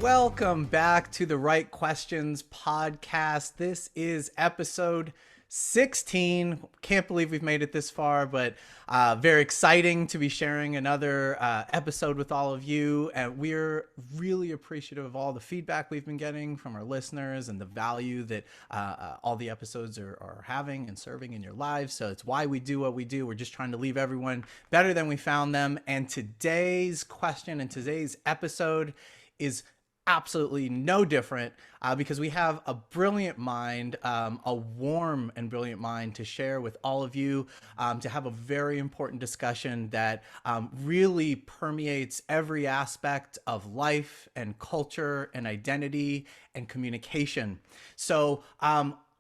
Welcome back to the Right Questions podcast. This is episode 16. Can't believe we've made it this far, but very exciting to be sharing another episode with all of you. And we're really appreciative of all the feedback we've been getting from our listeners and the value that all the episodes are having and serving in your lives. So it's why we do what we do. We're just trying to leave everyone better than we found them. And today's question and today's episode is absolutely no different because we have a brilliant mind, a warm and brilliant mind to share with all of you, to have a very important discussion that really permeates every aspect of life and culture and identity and communication. So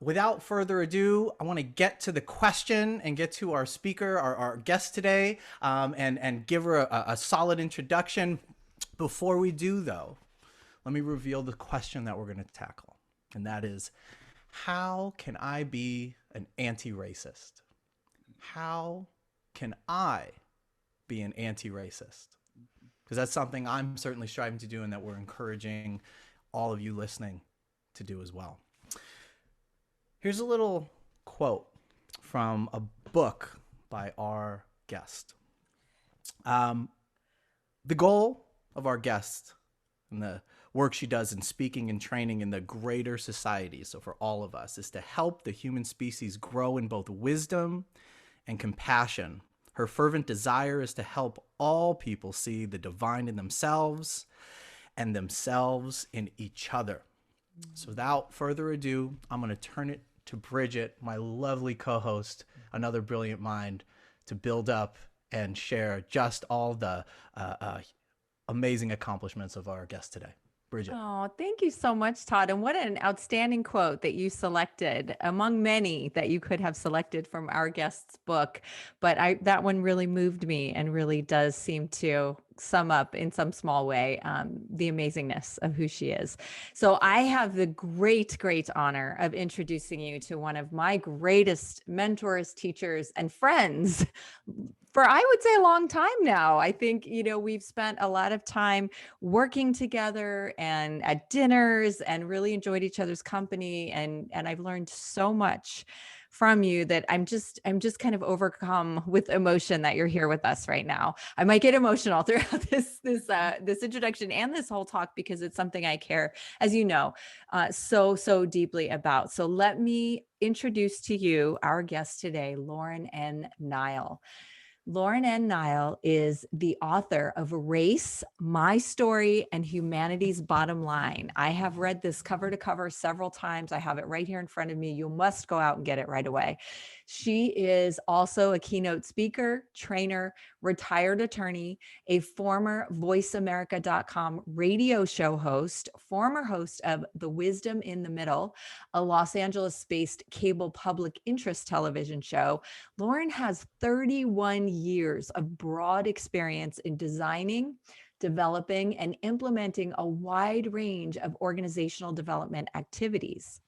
without further ado, I want to get to the question and get to our speaker, our guest today, and give her a solid introduction. Before we do, though, let me reveal the question that we're going to tackle. And that is, how can I be an anti-racist? How can I be an anti-racist? Because that's something I'm certainly striving to do and that we're encouraging all of you listening to do as well. Here's a little quote from a book by our guest. The goal of our guest and the work she does in speaking and training in the greater society, so for all of us, is to help the human species grow in both wisdom and compassion. Her fervent desire is to help all people see the divine in themselves and themselves in each other. So without further ado, I'm going to turn it to Bridget, my lovely co-host, another brilliant mind, to build up and share just all the amazing accomplishments of our guest today. Bridget. Oh, thank you so much, Todd. And what an outstanding quote that you selected among many that you could have selected from our guest's book. But that one really moved me and really does seem to sum up in some small way the amazingness of who she is. So I have the great honor of introducing you to one of my greatest mentors, teachers, and friends for, I would say, a long time now. I think, we've spent a lot of time working together and at dinners and really enjoyed each other's company. And I've learned so much from you that I'm just kind of overcome with emotion that you're here with us right now. I might get emotional throughout this introduction and this whole talk because it's something I care, as you know, so deeply about. So let me introduce to you our guest today, Lauren N. Nile. Lauren N. Nile is the author of Race, My Story, and Humanity's Bottom Line. I have read this cover to cover several times. I have it right here in front of me. You must go out and get it right away. She is also a keynote speaker, trainer, retired attorney, a former VoiceAmerica.com radio show host, former host of The Wisdom in the Middle, a Los Angeles-based cable public interest television show. Lauren has 31 years of broad experience in designing, developing, and implementing a wide range of organizational development activities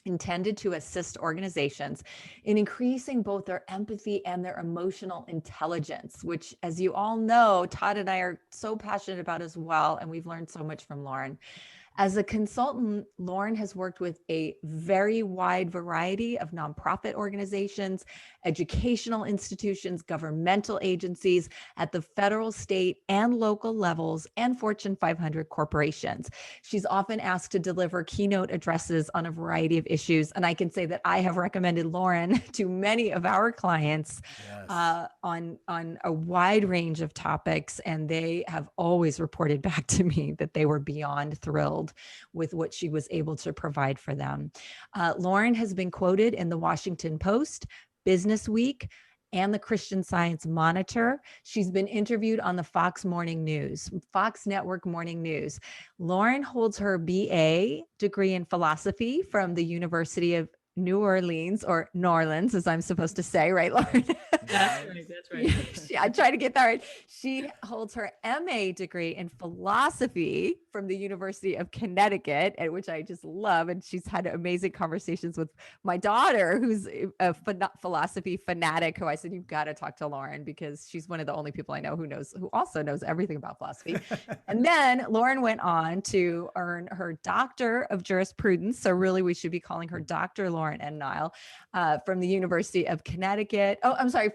intended to assist organizations in increasing both their empathy and their emotional intelligence, which, as you all know, Todd and I are so passionate about as well, and we've learned so much from Lauren. As a consultant, Lauren has worked with a very wide variety of nonprofit organizations, educational institutions, governmental agencies at the federal, state, and local levels, and Fortune 500 corporations. She's often asked to deliver keynote addresses on a variety of issues, and I can say that I have recommended Lauren to many of our clients on a wide range of topics, and they have always reported back to me that they were beyond thrilled with what she was able to provide for them. Lauren has been quoted in the Washington Post, Business Week, and the Christian Science Monitor. She's been interviewed on the Fox Network Morning News. Lauren holds her BA degree in philosophy from the University of New Orleans, or New Orleans, as I'm supposed to say, right, Lauren? That's right. That's right. I try to get that right. She holds her MA degree in philosophy from the University of Connecticut, which I just love. And she's had amazing conversations with my daughter, who's a philosophy fanatic, who I said, you've got to talk to Lauren, because she's one of the only people I know who also knows everything about philosophy. And then Lauren went on to earn her Doctor of Jurisprudence. So really, we should be calling her Dr. Lauren N. Nile, from the University of Connecticut. Oh, I'm sorry,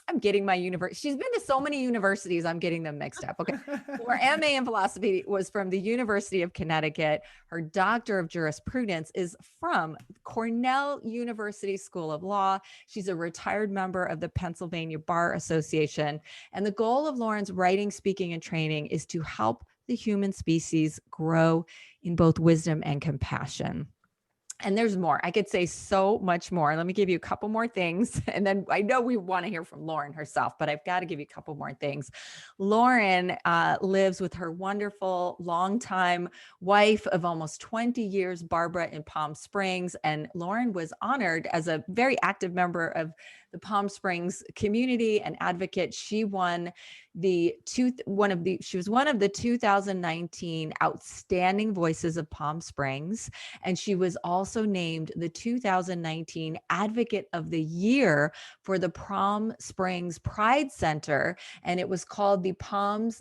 I'm getting my university. She's been to so many universities, I'm getting them mixed up. Okay. So her MA in philosophy was from the University of Connecticut. Her Doctor of Jurisprudence is from Cornell University School of Law. She's a retired member of the Pennsylvania Bar Association. And the goal of Lauren's writing, speaking, and training is to help the human species grow in both wisdom and compassion. And there's more. I could say so much more. Let me give you a couple more things. And then I know we want to hear from Lauren herself, but I've got to give you a couple more things. Lauren lives with her wonderful longtime wife of almost 20 years, Barbara, in Palm Springs. And Lauren was honored as a very active member of the Palm Springs community and advocate. She won she was one of the 2019 Outstanding Voices of Palm Springs. And she was also named the 2019 Advocate of the Year for the Palm Springs Pride Center. And it was called the Palm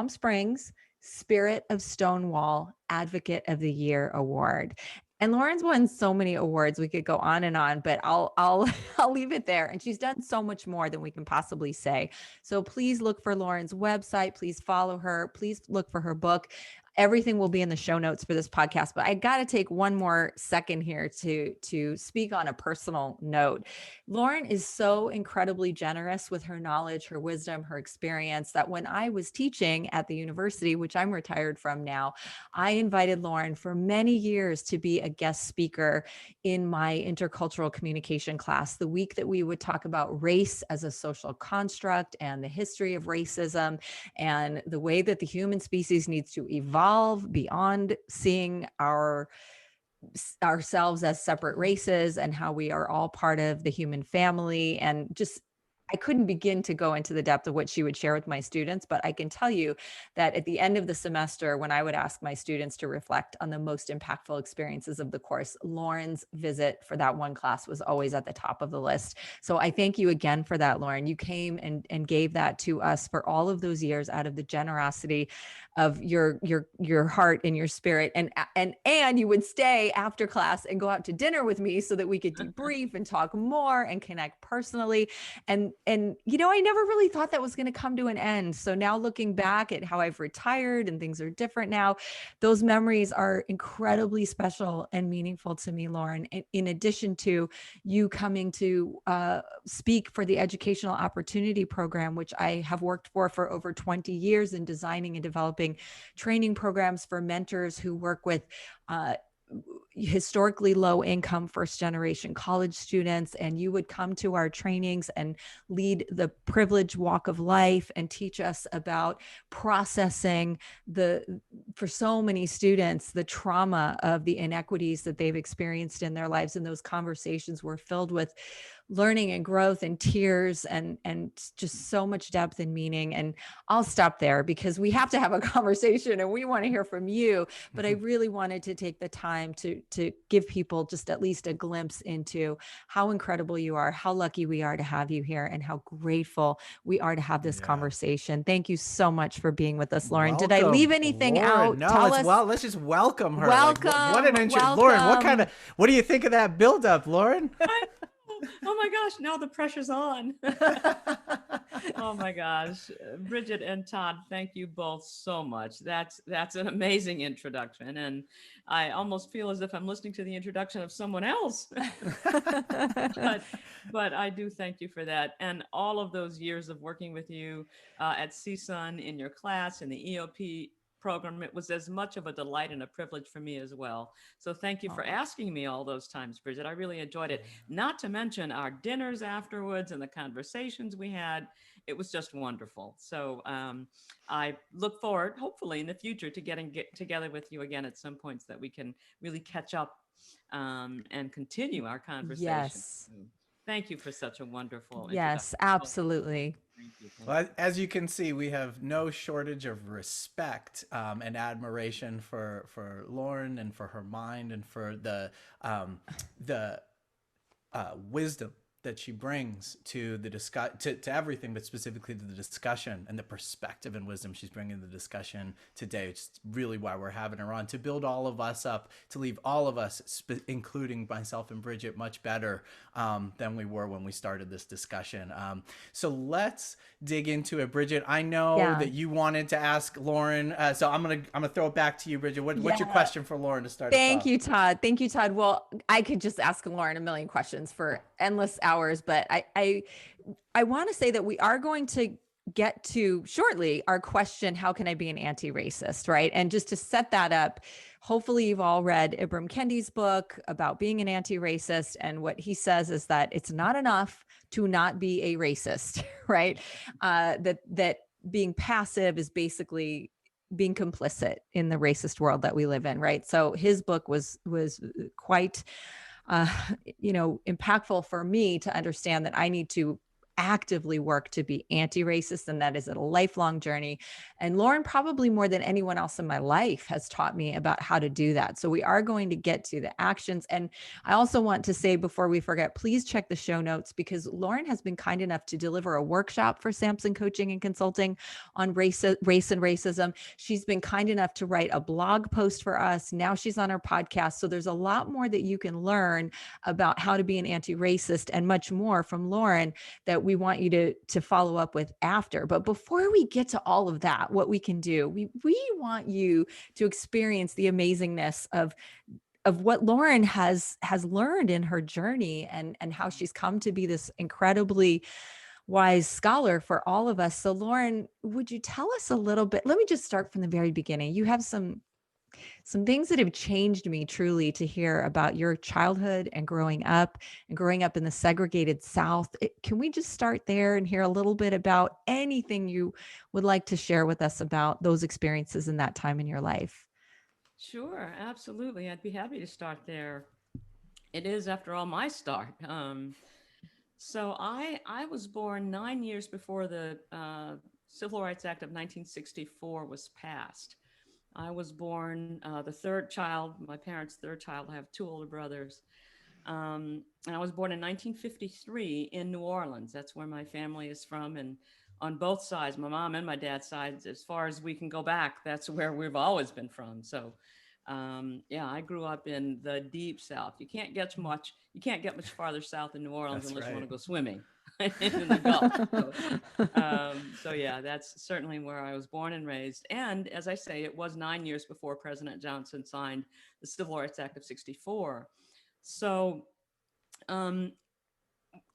Springs Spirit of Stonewall Advocate of the Year Award. And Lauren's won so many awards. We could go on and on, but I'll leave it there. And she's done so much more than we can possibly say. So please look for Lauren's website. Please follow her. Please look for her book. Everything will be in the show notes for this podcast, but I got to take one more second here to speak on a personal note. Lauren is so incredibly generous with her knowledge, her wisdom, her experience, that when I was teaching at the university, which I'm retired from now, I invited Lauren for many years to be a guest speaker in my intercultural communication class, the week that we would talk about race as a social construct and the history of racism and the way that the human species needs to evolve beyond seeing ourselves as separate races, and how we are all part of the human family. And just, I couldn't begin to go into the depth of what she would share with my students, but I can tell you that at the end of the semester, when I would ask my students to reflect on the most impactful experiences of the course, Lauren's visit for that one class was always at the top of the list. So I thank you again for that, Lauren. You came and gave that to us for all of those years out of the generosity of your heart and your spirit. And you would stay after class and go out to dinner with me so that we could debrief and talk more and connect personally. And I never really thought that was going to come to an end. So now, looking back at how I've retired and things are different now, those memories are incredibly special and meaningful to me, Lauren. In addition to you coming to speak for the Educational Opportunity Program, which I have worked for over 20 years in designing and developing training programs for mentors who work with historically low income first generation college students. And you would come to our trainings and lead the privilege walk of life and teach us about processing for so many students, the trauma of the inequities that they've experienced in their lives. And those conversations were filled with learning and growth and tears and just so much depth and meaning. And I'll stop there because we have to have a conversation and we want to hear from you. But I really wanted to take the time to give people just at least a glimpse into how incredible you are, how lucky we are to have you here, and how grateful we are to have this conversation. Thank you so much for being with us, Lauren. Did I leave anything out? No, let's just welcome her. Welcome. What an intro. Lauren, what do you think of that buildup, Lauren? Oh my gosh, now the pressure's on. Oh my gosh. Bridget and Todd, thank you both so much. That's an amazing introduction. And I almost feel as if I'm listening to the introduction of someone else. but I do thank you for that. And all of those years of working with you at CSUN, in your class, in the EOP program, it was as much of a delight and a privilege for me as well. So thank you for asking me all those times, Bridget. I really enjoyed it. Not to mention our dinners afterwards and the conversations we had. It was just wonderful. So I look forward, hopefully in the future, to get together with you again at some point so that we can really catch up and continue our conversation. Yes. Thank you for such a wonderful introduction. Yes, absolutely. Thank you. Well, as you can see, we have no shortage of respect and admiration for Lauren and for her mind and for the wisdom that she brings to the to everything, but specifically to the discussion, and the perspective and wisdom she's bringing to the discussion today. It's really why we're having her on, to build all of us up, to leave all of us, including myself and Bridget, much better than we were when we started this discussion. So let's dig into it. Bridget, I know that you wanted to ask Lauren, so I'm gonna throw it back to you, Bridget. What's your question for Lauren to start us off? Thank you, Todd. Thank you, Todd. Well, I could just ask Lauren a million questions for endless hours, but I want to say that we are going to get to shortly our question, how can I be an anti-racist, right? And just to set that up, hopefully you've all read Ibram Kendi's book about being an anti-racist. And what he says is that it's not enough to not be a racist, right? That being passive is basically being complicit in the racist world that we live in, right? So his book was quite impactful for me to understand that I need to actively work to be anti-racist, and that is a lifelong journey. And Lauren, probably more than anyone else in my life, has taught me about how to do that. So we are going to get to the actions. And I also want to say, before we forget, please check the show notes, because Lauren has been kind enough to deliver a workshop for Sampson Coaching and Consulting on race and racism. She's been kind enough to write a blog post for us. Now she's on our podcast. So there's a lot more that you can learn about how to be an anti-racist, and much more from Lauren that we want you to follow up with after. But before we get to all of that, what we can do, we want you to experience the amazingness of what Lauren has learned in her journey, and how she's come to be this incredibly wise scholar for all of us. So Lauren, would you tell us a little bit? Let me just start from the very beginning. You have some things that have changed me truly to hear about your childhood and growing up in the segregated South. Can we just start there and hear a little bit about anything you would like to share with us about those experiences in that time in your life? Sure, absolutely. I'd be happy to start there. It is, after all, my start. So I was born 9 years before the Civil Rights Act of 1964 was passed. I was born the third child, my parents' third child. I have two older brothers. And I was born in 1953 in New Orleans. That's where my family is from. And on both sides, my mom and my dad's sides, as far as we can go back, that's where we've always been from. So I grew up in the deep South. You can't get much farther south than New Orleans unless you want to go swimming in the Gulf. So yeah, that's certainly where I was born and raised. And as I say, it was 9 years before President Johnson signed the Civil Rights Act of 64. So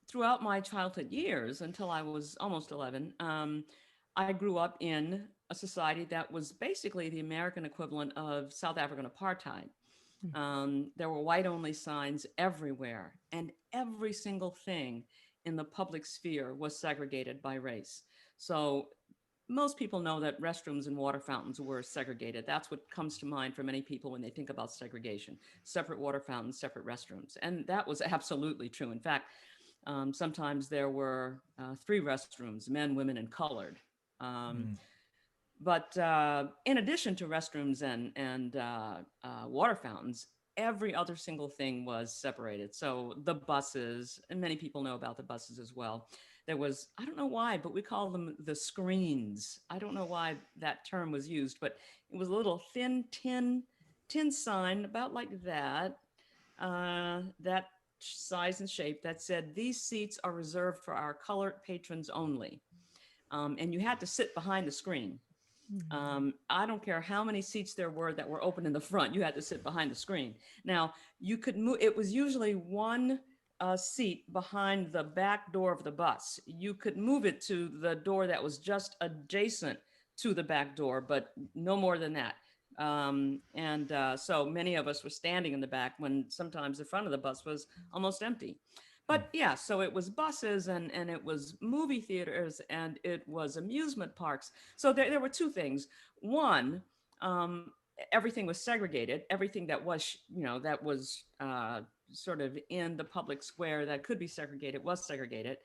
throughout my childhood years, until I was almost 11, I grew up in a society that was basically the American equivalent of South African apartheid. There were white-only signs everywhere, and every single thing in the public sphere was segregated by race. So most people know that restrooms and water fountains were segregated. That's what comes to mind for many people when they think about segregation: separate water fountains, separate restrooms. And that was absolutely true. In fact, sometimes there were 3 restrooms: men, women, and colored. But in addition to restrooms and water fountains, every other single thing was separated. So the buses, and many people know about the buses as well. There was, I don't know why, but we call them the screens. I don't know why that term was used, but it was a little thin tin sign about like that, that size and shape, that said, "These seats are reserved for our colored patrons only." And you had to sit behind the screen. I don't care how many seats there were that were open in the front, you had to sit behind the screen. Now, you could move, it was usually one seat behind the back door of the bus. You could move it to the door that was just adjacent to the back door, but no more than that. So many of us were standing in the back when sometimes the front of the bus was almost empty. But yeah, so it was buses and it was movie theaters and it was amusement parks. So there were 2 things. One, everything was segregated. Everything that was, that was sort of in the public square that could be segregated was segregated.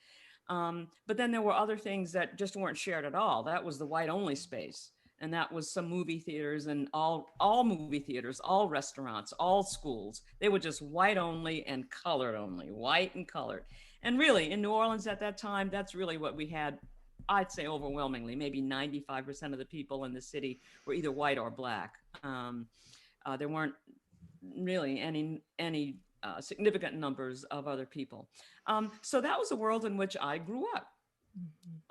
But then there were other things that just weren't shared at all. That was the white only space. And that was some movie theaters, and all movie theaters, all restaurants, all schools. They were just white only and colored only, white and colored. And really, in New Orleans at that time, that's really what we had. I'd say overwhelmingly, maybe 95% of the people in the city were either white or black. There weren't really any significant numbers of other people. So that was the world in which I grew up.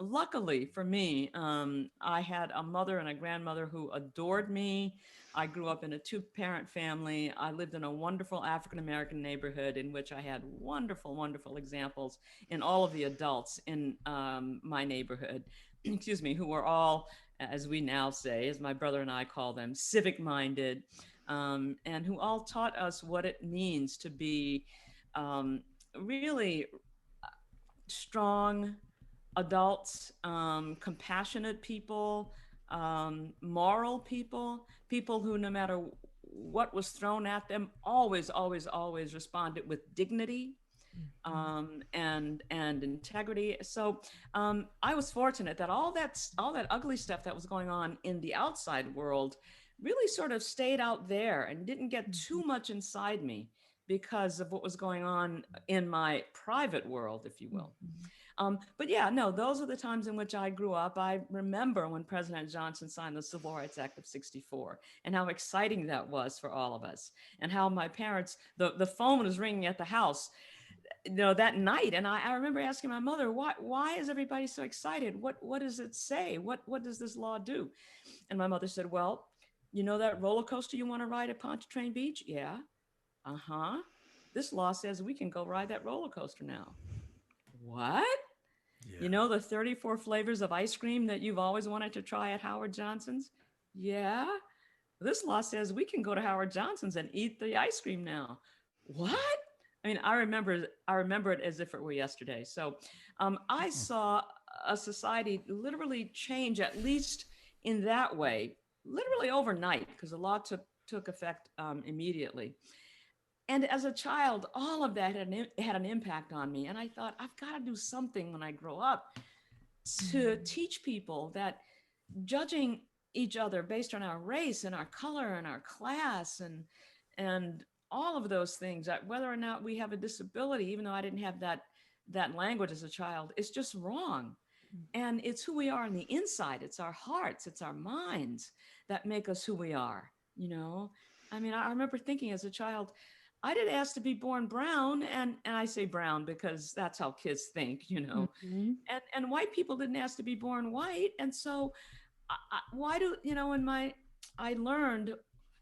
Luckily for me, I had a mother and a grandmother who adored me. I grew up in a 2-parent family. I lived in a wonderful African-American neighborhood in which I had wonderful, wonderful examples in all of the adults in my neighborhood, excuse me, who were all, as we now say, as my brother and I call them, civic-minded, and who all taught us what it means to be really strong adults, compassionate people, moral people, people who, no matter what was thrown at them, always responded with dignity and integrity. So I was fortunate that all that ugly stuff that was going on in the outside world really sort of stayed out there and didn't get too much inside me because of what was going on in my private world, if you will. But yeah, no, those are the times in which I grew up. I remember when President Johnson signed the Civil Rights Act of '64 and how exciting that was for all of us, and how my parents, the phone was ringing at the house, that night. And I remember asking my mother, why is everybody so excited? What does it say? What does this law do? And my mother said, well, that roller coaster you want to ride at Pontchartrain Beach? Yeah. Uh-huh. This law says we can go ride that roller coaster now. What? Yeah. The 34 flavors of ice cream that you've always wanted to try at Howard Johnson's? Yeah. This law says we can go to Howard Johnson's and eat the ice cream now. What? I mean, I remember it as if it were yesterday. So I saw a society literally change, at least in that way, literally overnight, because the law took effect immediately. And as a child, all of that had an impact on me. And I thought, I've got to do something when I grow up to teach people that judging each other based on our race and our color and our class and all of those things, that whether or not we have a disability, even though I didn't have that language as a child, it's just wrong. And it's who we are on the inside. It's our hearts, it's our minds that make us who we are. I mean, I remember thinking as a child, I didn't ask to be born brown, and I say brown because that's how kids think, Mm-hmm. and white people didn't ask to be born white. And so I learned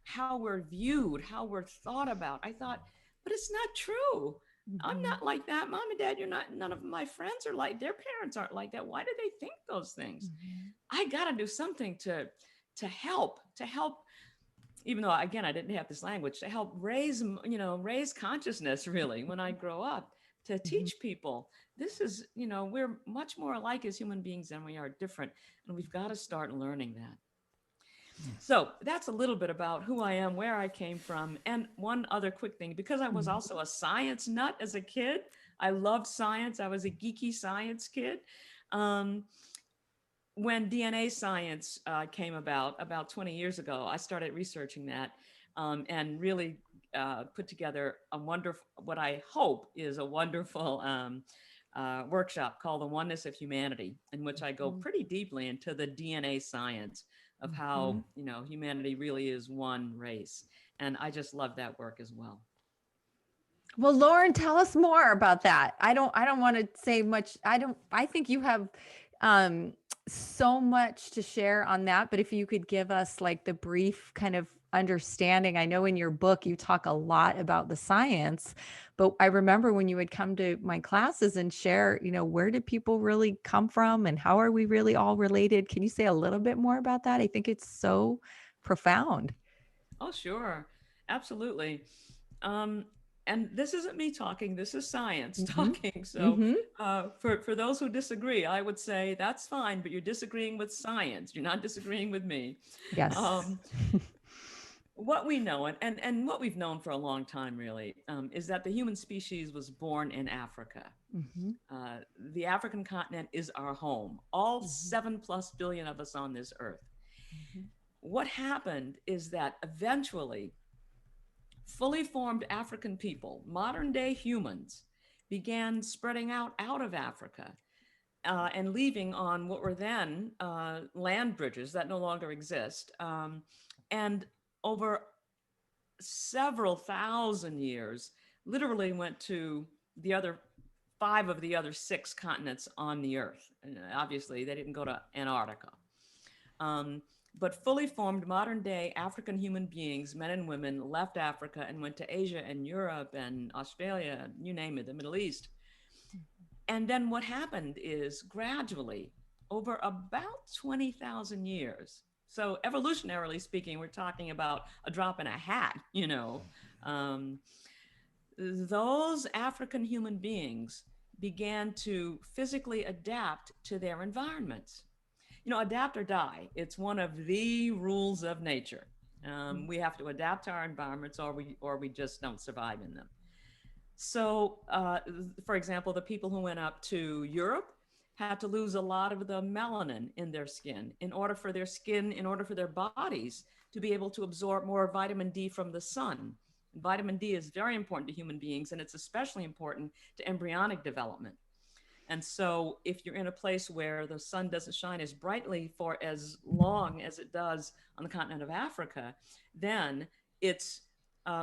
how we're viewed, how we're thought about. I thought, but it's not true. Mm-hmm. I'm not like that. Mom and Dad, none of my friends are like, their parents aren't like that. Why do they think those things? Mm-hmm. I got to do something to help, even though, again, I didn't have this language, to help raise consciousness really when I grow up, to teach people this is, we're much more alike as human beings than we are different. And we've got to start learning that. So that's a little bit about who I am, where I came from. And one other quick thing, because I was also a science nut as a kid, I loved science. I was a geeky science kid. When DNA science came about 20 years ago, I started researching that and really put together what I hope is a wonderful workshop called the Oneness of Humanity, in which I go pretty deeply into the DNA science of how humanity really is one race. And I just love that work as well. Well, Lauren, tell us more about that. I don't want to say much. I think you have so much to share on that, but if you could give us like the brief kind of understanding. I know in your book you talk a lot about the science, but I remember when you would come to my classes and share, where did people really come from and how are we really all related? Can you say a little bit more about that? I think it's so profound. Oh, sure. Absolutely. And this isn't me talking, this is science talking. So for those who disagree, I would say that's fine, but you're disagreeing with science. You're not disagreeing with me. Yes. what we know, and what we've known for a long time, really, is that the human species was born in Africa. The African continent is our home, all 7+ billion of us on this earth. What happened is that eventually, fully formed African people, modern day humans, began spreading out of Africa and leaving on what were then land bridges that no longer exist. And over several thousand years, literally went to the other 5 of the other 6 continents on the earth. And obviously, they didn't go to Antarctica. But fully formed modern day African human beings, men and women, left Africa and went to Asia and Europe and Australia, you name it, the Middle East. And then what happened is gradually, over about 20,000 years, so evolutionarily speaking, we're talking about a drop in a hat, those African human beings began to physically adapt to their environments. Adapt or die. It's one of the rules of nature. We have to adapt to our environments, or we just don't survive in them. So, for example, the people who went up to Europe had to lose a lot of the melanin in their skin in order for their bodies to be able to absorb more vitamin D from the sun. Vitamin D is very important to human beings, and it's especially important to embryonic development. And so if you're in a place where the sun doesn't shine as brightly for as long as it does on the continent of Africa, then it's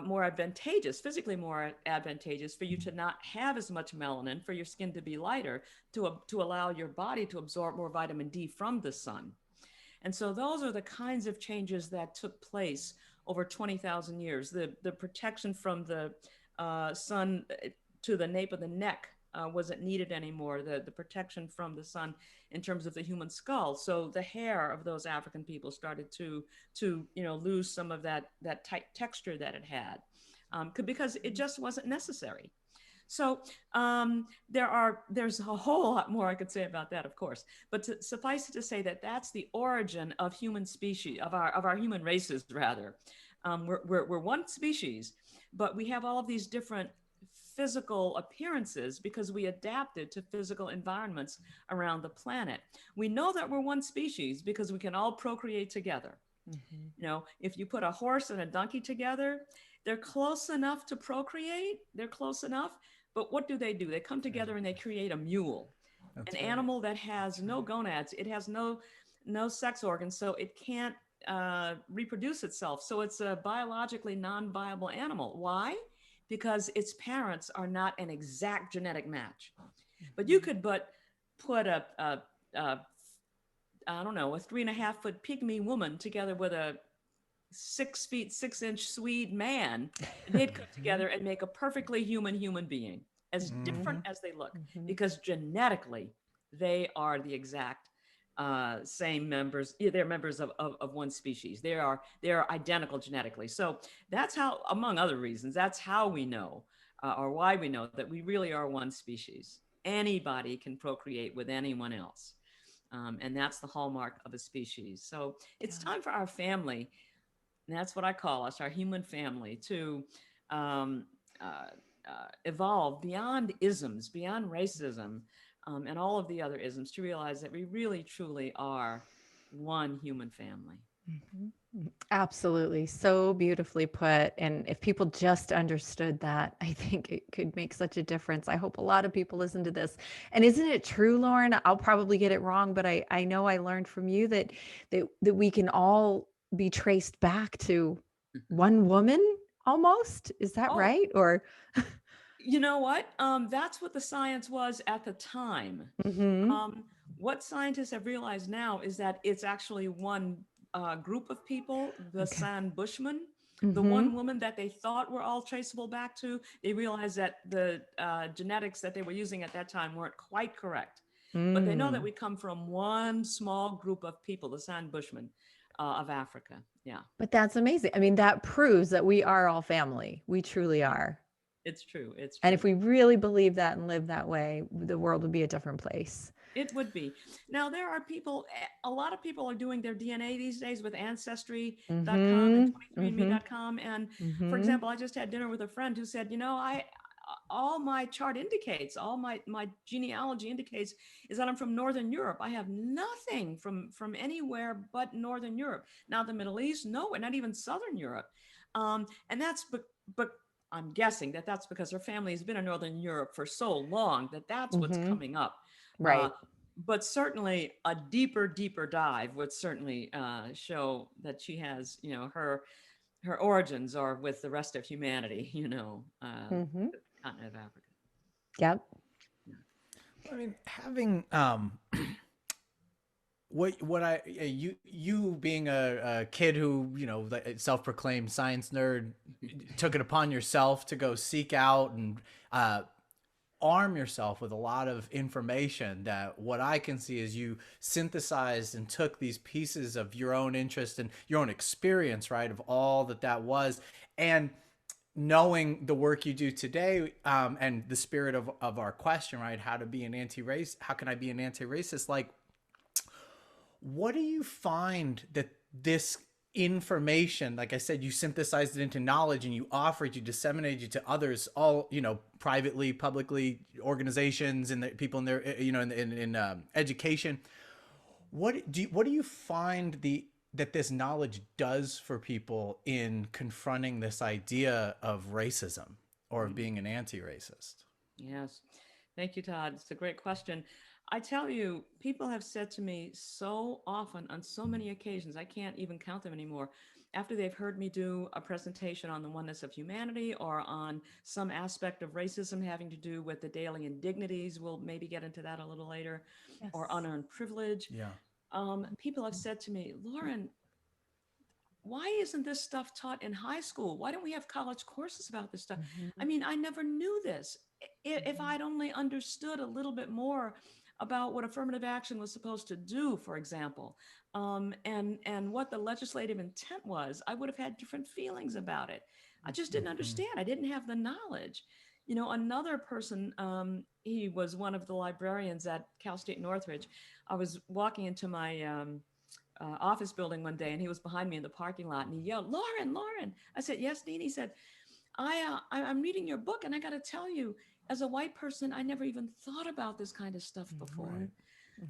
more advantageous, physically more advantageous for you to not have as much melanin, for your skin to be lighter, to allow your body to absorb more vitamin D from the sun. And so those are the kinds of changes that took place over 20,000 years. The protection from the sun to the nape of the neck wasn't needed anymore. The protection from the sun in terms of the human skull. So the hair of those African people started to lose some of that tight texture that it had, because it just wasn't necessary. So there's a whole lot more I could say about that, of course, but suffice it to say that that's the origin of human species, of our human races, rather. We're one species, but we have all of these different physical appearances because we adapted to physical environments around the planet. We know that we're one species because we can all procreate together. If you put a horse and a donkey together, they're close enough to procreate. They're close enough. But what do? They come together and they create a mule, an animal that has no gonads. It has no sex organs, so it can't reproduce itself. So it's a biologically non-viable animal. Why? Because its parents are not an exact genetic match. But you could put a 3.5-foot pygmy woman together with a 6 feet 6 inch Swede man. They'd come together and make a perfectly human being, as different as they look, because genetically they are the exact same members. They're members of one species. They are identical genetically. So that's how, among other reasons, that's how we know, or why we know that we really are one species. Anybody can procreate with anyone else. And that's the hallmark of a species. So it's time for our family, and that's what I call us, our human family, to evolve beyond isms, beyond racism, and all of the other isms, to realize that we really, truly are one human family. Absolutely. So beautifully put. And if people just understood that, I think it could make such a difference. I hope a lot of people listen to this. And isn't it true, Lauren? I'll probably get it wrong, but I know I learned from you that we can all be traced back to one woman almost. Is that right? Or you know what? That's what the science was at the time. What scientists have realized now is that it's actually one group of people, the San Bushmen, the one woman that they thought were all traceable back to. They realized that the genetics that they were using at that time weren't quite correct. But they know that we come from one small group of people, the San Bushmen of Africa. Yeah. But that's amazing. I mean, that proves that we are all family. We truly are. It's true. It's true. And if we really believe that and live that way, the world would be a different place. It would be. Now, there are people, a lot of people are doing their DNA these days with Ancestry.com and Mm-hmm. Mm-hmm. 23andMe.com. And for Mm-hmm. example, I just had dinner with a friend who said, all my chart indicates, all my genealogy indicates is that I'm from Northern Europe. I have nothing from anywhere but Northern Europe. Now, the Middle East, no, not even Southern Europe. And that's, but I'm guessing that that's because her family has been in Northern Europe for so long that that's what's Mm-hmm. coming up. Right. But certainly a deeper dive would certainly show that she has, her origins are with the rest of humanity, Mm-hmm. the continent of Africa. Yep. I mean, having you being a kid who self-proclaimed science nerd took it upon yourself to go seek out and arm yourself with a lot of information that what I can see is you synthesized and took these pieces of your own interest and your own experience, right, of all that was, and knowing the work you do today, and the spirit of our question, right, how can I be an anti-racist, like, what do you find that this information, like I said, you synthesized it into knowledge and you offered, you disseminated it to others, all, privately, publicly, organizations and the people in their, in education. What do you find that this knowledge does for people in confronting this idea of racism or of being an anti-racist? Yes. Thank you, Todd. It's a great question. I tell you, people have said to me so often on so many occasions, I can't even count them anymore, after they've heard me do a presentation on the oneness of humanity or on some aspect of racism having to do with the daily indignities, we'll maybe get into that a little later, Yes. or unearned privilege. Yeah. People have said to me, Lauren, why isn't this stuff taught in high school? Why don't we have college courses about this stuff? Mm-hmm. I mean, I never knew this. If I'd only understood a little bit more about what affirmative action was supposed to do, for example, and what the legislative intent was, I would have had different feelings about it. I just didn't understand. I didn't have the knowledge. Another person, he was one of the librarians at Cal State Northridge. I was walking into my office building one day, and he was behind me in the parking lot, and he yelled, "Lauren, Lauren!" I said, "Yes, Dean." He said, I'm reading your book, and I got to tell you, as a white person, I never even thought about this kind of stuff before. Right.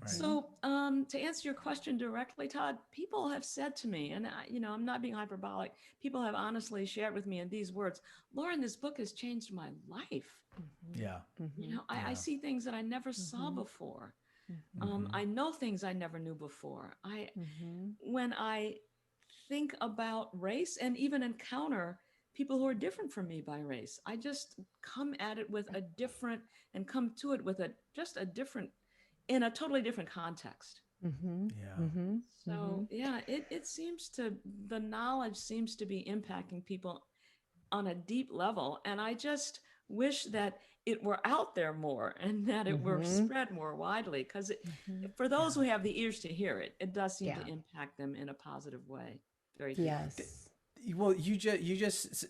Right. So, to answer your question directly, Todd, people have said to me, and I'm not being hyperbolic. People have honestly shared with me in these words, "Lauren, this book has changed my life." Yeah. I see things that I never saw before. I know things I never knew before. When I think about race and even encounter people who are different from me by race, I just come at it with a different and come to it with a different, in a totally different context. Yeah. So yeah, it seems the knowledge seems to be impacting people on a deep level. And I just wish that it were out there more and that it were spread more widely, because for those who have the ears to hear it, it does seem to impact them in a positive way. Very deep. Yes. Well, you just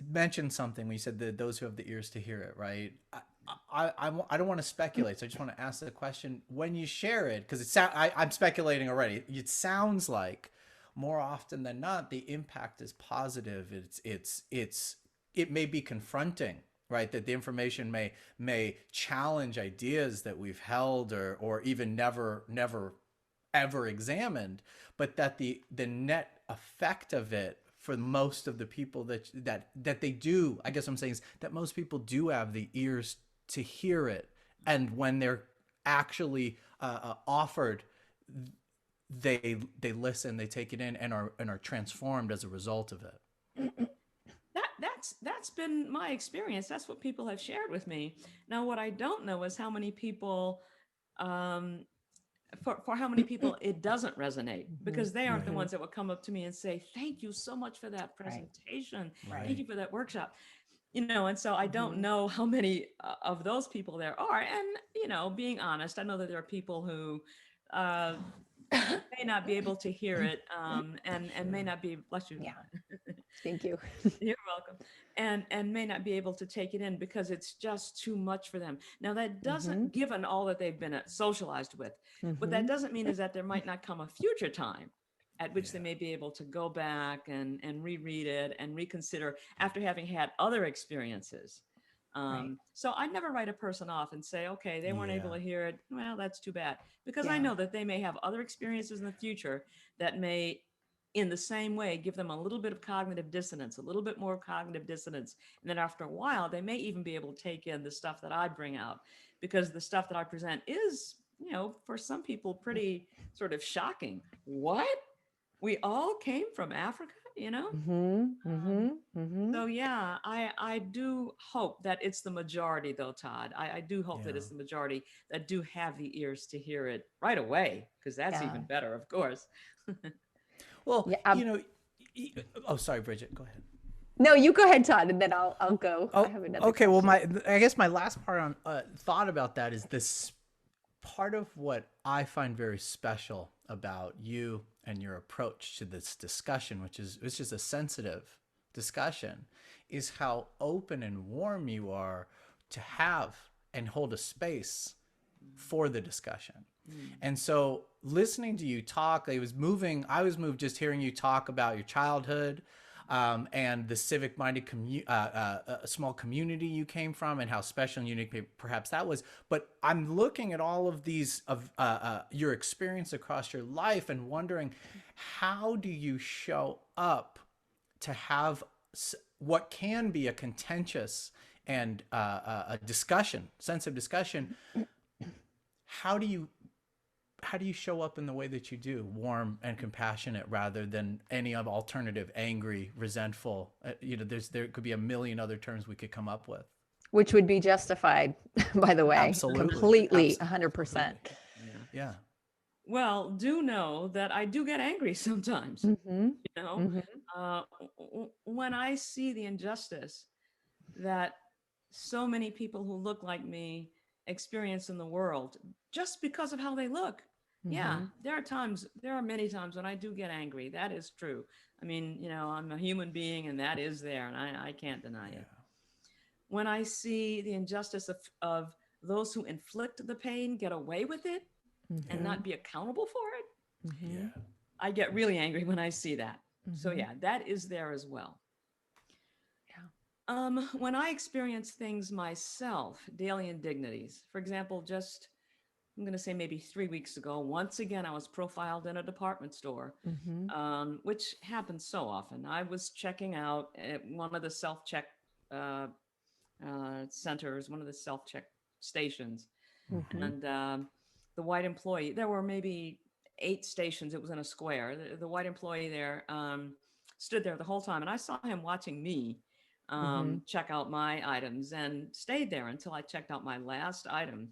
mentioned something when you said that those who have the ears to hear it, right? I don't want to speculate, so I just want to ask the question when you share it, because I'm speculating already. It sounds like more often than not the impact is positive. It may be confronting, right? That the information may challenge ideas that we've held or even never ever examined, but that the net effect of it for most of the people that they do, I guess what I'm saying is that most people do have the ears to hear it, and when they're actually offered, they listen, they take it in, and are transformed as a result of it. That's been my experience. That's what people have shared with me. Now, what I don't know is how many people, for how many people it doesn't resonate, because they aren't the ones that will come up to me and say, "Thank you so much for that presentation. Right. Thank you for that workshop." And so I don't know how many of those people there are. And, being honest, I know that there are people who may not be able to hear it, and may not be, bless you. Yeah. Thank you. You're welcome. And may not be able to take it in because it's just too much for them. Now that doesn't, given all that they've been socialized with, what that doesn't mean is that there might not come a future time at which they may be able to go back and reread it and reconsider after having had other experiences. So I never write a person off and say, okay, they weren't able to hear it. Well, that's too bad, because I know that they may have other experiences in the future that may, in the same way, give them a little bit of cognitive dissonance, a little bit more cognitive dissonance. And then after a while, they may even be able to take in the stuff that I bring out, because the stuff that I present is, for some people pretty sort of shocking. What? We all came from Africa, So yeah, I do hope that it's the majority though, Todd. I do hope that it's the majority that do have the ears to hear it right away, because that's even better, of course. Well, oh, sorry, Bridget, go ahead. No, you go ahead, Todd, and then I'll go. Oh, I have another okay. question. Well, I guess my last part on thought about that is this part of what I find very special about you and your approach to this discussion, which is a sensitive discussion, is how open and warm you are to have and hold a space for the discussion. And so listening to you talk, I was moved just hearing you talk about your childhood, and the civic-minded small community you came from, and how special and unique perhaps that was. But I'm looking at all of these of your experience across your life and wondering, how do you show up to have what can be a contentious and a sensitive discussion? How do you show up in the way that you do, warm and compassionate, rather than any of alternative, angry, resentful? There could be a million other terms we could come up with, which would be justified, by the way. Absolutely. Completely, 100%. Yeah. Well, do know that I do get angry sometimes. When I see the injustice that so many people who look like me experience in the world just because of how they look. Yeah, there are many times when I do get angry. That is true. I mean, I'm a human being, and that is there, and I can't deny it. When I see the injustice of those who inflict the pain get away with it and not be accountable for it, I get really angry when I see that. So yeah, that is there as well. When I experience things myself, daily indignities, for example, I'm going to say maybe 3 weeks ago, once again, I was profiled in a department store, which happens so often. I was checking out at one of the self-check centers, one of the self-check stations. And the white employee, there were maybe 8 stations. It was in a square. The white employee there stood there the whole time. And I saw him watching me check out my items, and stayed there until I checked out my last item.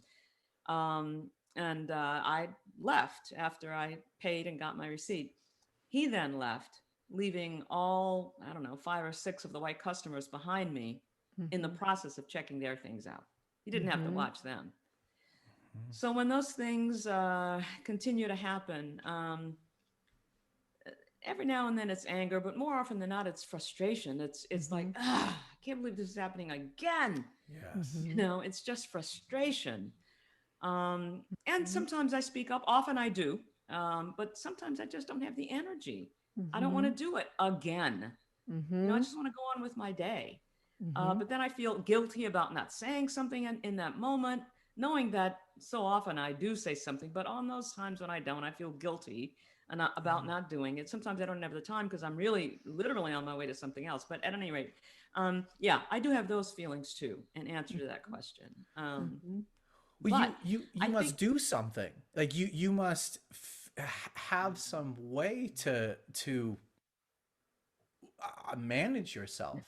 And I left after I paid and got my receipt. He then left, leaving all, 5 or 6 of the white customers behind me in the process of checking their things out. He didn't have to watch them. So when those things continue to happen, every now and then it's anger, but more often than not, it's frustration. It's like, I can't believe this is happening again. Yes. It's just frustration. And sometimes I speak up. Often I do, but sometimes I just don't have the energy. I don't want to do it again. I just want to go on with my day. But then I feel guilty about not saying something in that moment, knowing that so often I do say something, but on those times when I don't, I feel guilty about not doing it. Sometimes I don't have the time because I'm really literally on my way to something else. But at any rate, I do have those feelings too, in answer to that question. Well, you must do something. Like you must have some way to manage yourself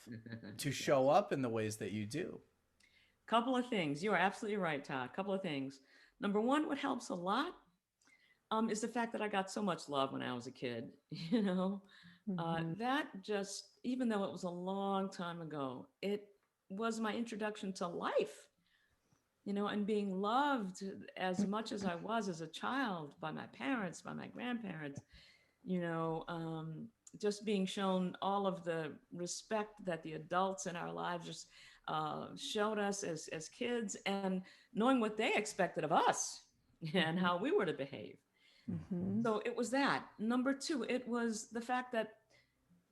to show up in the ways that you do. Couple of things. You are absolutely right, Todd. Couple of things. Number one, what helps a lot is the fact that I got so much love when I was a kid. That just, even though it was a long time ago, it was my introduction to life. and being loved as much as I was as a child by my parents, by my grandparents, you know, just being shown all of the respect that the adults in our lives just showed us as kids, and knowing what they expected of us and how we were to behave. Mm-hmm. So it was that. Number two, it was the fact that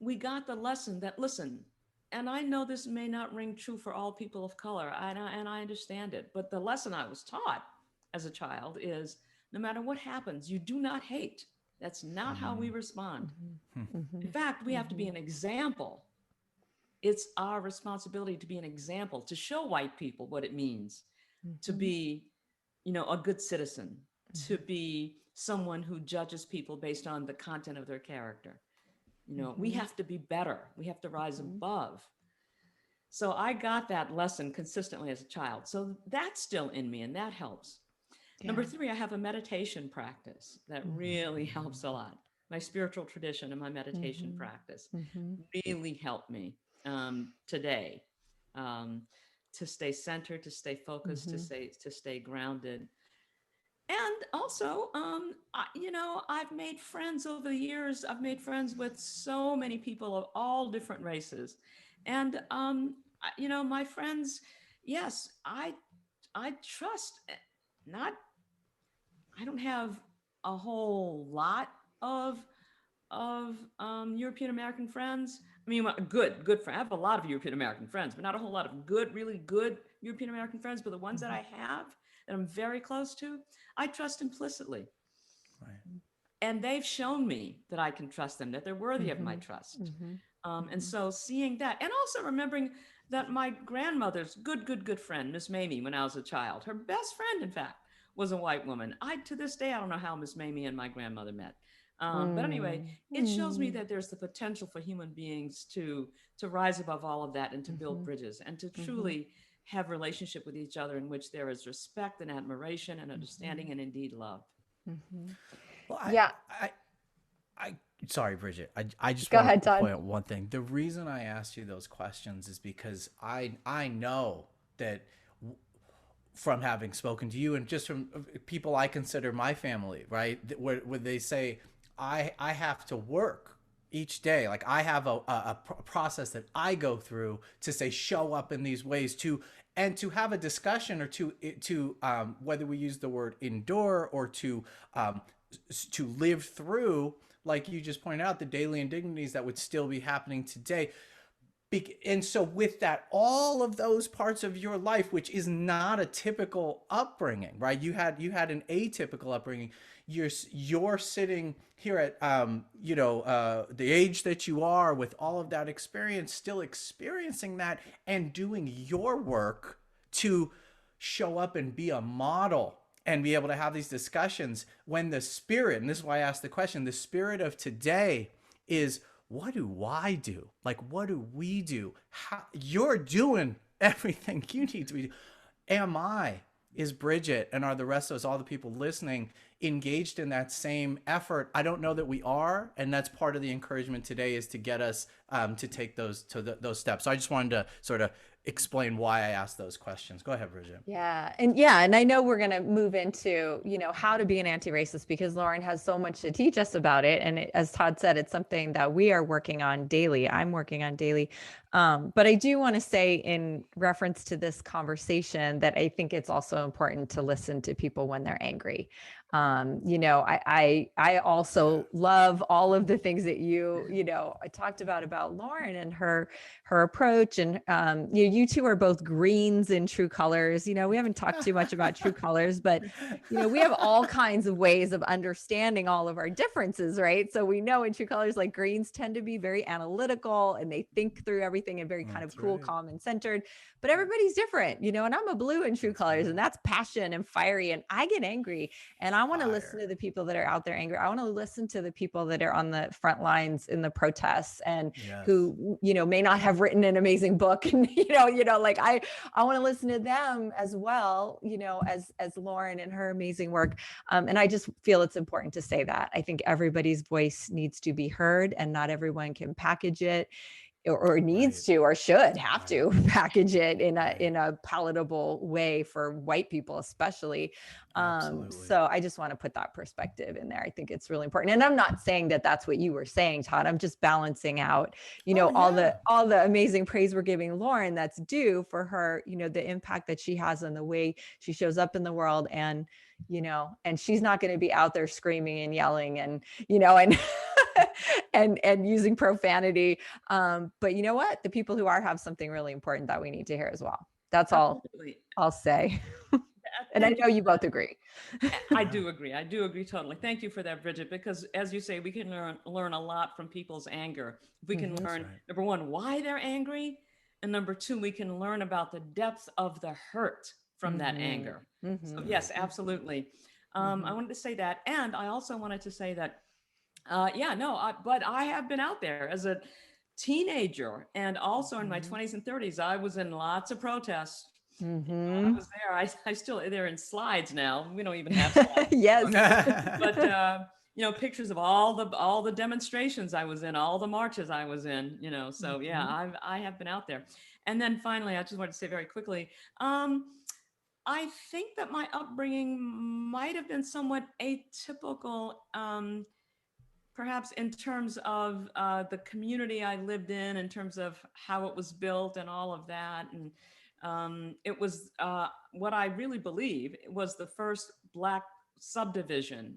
we got the lesson that, listen, and I know this may not ring true for all people of color, and I understand it, but the lesson I was taught as a child is no matter what happens, you do not hate. That's not how we respond. Mm-hmm. In fact, we have to be an example. It's our responsibility to be an example, to show white people what it means to be, a good citizen, to be someone who judges people based on the content of their character. We have to be better. We have to rise above. So I got that lesson consistently as a child. So that's still in me, and that helps. Number three, I have a meditation practice that really helps a lot. My spiritual tradition and my meditation practice really helped me today to stay centered, to stay focused, to stay grounded. And also, I've made friends over the years. I've made friends with so many people of all different races. And, my friends, yes, I trust not, I don't have a whole lot of European American friends. I mean, good friends. I have a lot of European American friends, but not a whole lot of good, really good European American friends. But the ones that I have that I'm very close to, I trust implicitly. Right. And they've shown me that I can trust them, that they're worthy of my trust. And so seeing that, and also remembering that my grandmother's good friend, Miss Mamie, when I was a child, her best friend, in fact, was a white woman. To this day, I don't know how Miss Mamie and my grandmother met. But anyway, it shows me that there's the potential for human beings to rise above all of that and to build bridges and to truly have relationship with each other in which there is respect and admiration and understanding and indeed love. Well, Yeah. I sorry, Bridget. I just Go want ahead, to Todd. point out one thing. The reason I asked you those questions is because I know that from having spoken to you and just from people I consider my family, right? Where they say I have to work each day. Like I have a process that I go through to say show up in these ways and to have a discussion or to whether we use the word endure or to live through, like you just pointed out, the daily indignities that would still be happening today. And so with that, all of those parts of your life, which is not a typical upbringing, right? You had an atypical upbringing. You're sitting here at the age that you are with all of that experience, still experiencing that and doing your work to show up and be a model and be able to have these discussions when the spirit, and this is why I asked the question, the spirit of today is, what do I do? Like, what do we do? How, you're doing everything you need to be. Am I? Is Bridget and are the rest of us, all the people listening, engaged in that same effort? I don't know that we are, and that's part of the encouragement today is to get us to take those steps. So I just wanted to sort of explain why I asked those questions. Go ahead, Bridget. Yeah. And I know we're going to move into, how to be an anti-racist because Lauren has so much to teach us about it. And as Todd said, it's something that we are working on daily. I'm working on daily. But I do want to say in reference to this conversation that I think it's also important to listen to people when they're angry. I also love all of the things that I talked about Lauren and her approach. And, you two are both greens in true colors. We haven't talked too much about true colors, but, we have all kinds of ways of understanding all of our differences, right? So we know in true colors, like greens tend to be very analytical and they think through everything and very kind of cool, calm and centered, but everybody's different, and I'm a blue in true colors and that's passion and fiery. And I get angry and I want to listen to the people that are out there angry. I want to listen to the people that are on the front lines in the protests and who, may not have written an amazing book. And, I want to listen to them as well, as Lauren and her amazing work. And I just feel it's important to say that. I think everybody's voice needs to be heard and not everyone can package it or needs to, or should have to package it in a palatable way for white people, especially. So I just want to put that perspective in there. I think it's really important. And I'm not saying that that's what you were saying, Todd. I'm just balancing out, all the amazing praise we're giving Lauren that's due for her, the impact that she has on the way she shows up in the world. And, and she's not going to be out there screaming and yelling and, and using profanity. But you know what? The people who are have something really important that we need to hear as well. That's Absolutely. all I'll say. And I know you both agree. I do agree. I do agree totally. Thank you for that, Bridget, because as you say, we can learn a lot from people's anger. We can learn, number one, why they're angry. And number two, we can learn about the depth of the hurt from that anger. So yes, absolutely. I wanted to say that. And I also wanted to say that, but I have been out there as a teenager and also in my 20s and 30s. I was in lots of protests. I was there. I still, they're in slides now. We don't even have slides. Yes. But, pictures of all the demonstrations I was in, all the marches I was in, so yeah, I have been out there. And then finally, I just wanted to say very quickly, I think that my upbringing might have been somewhat atypical, perhaps in terms of the community I lived in terms of how it was built and all of that. And it was what I really believe was the first Black subdivision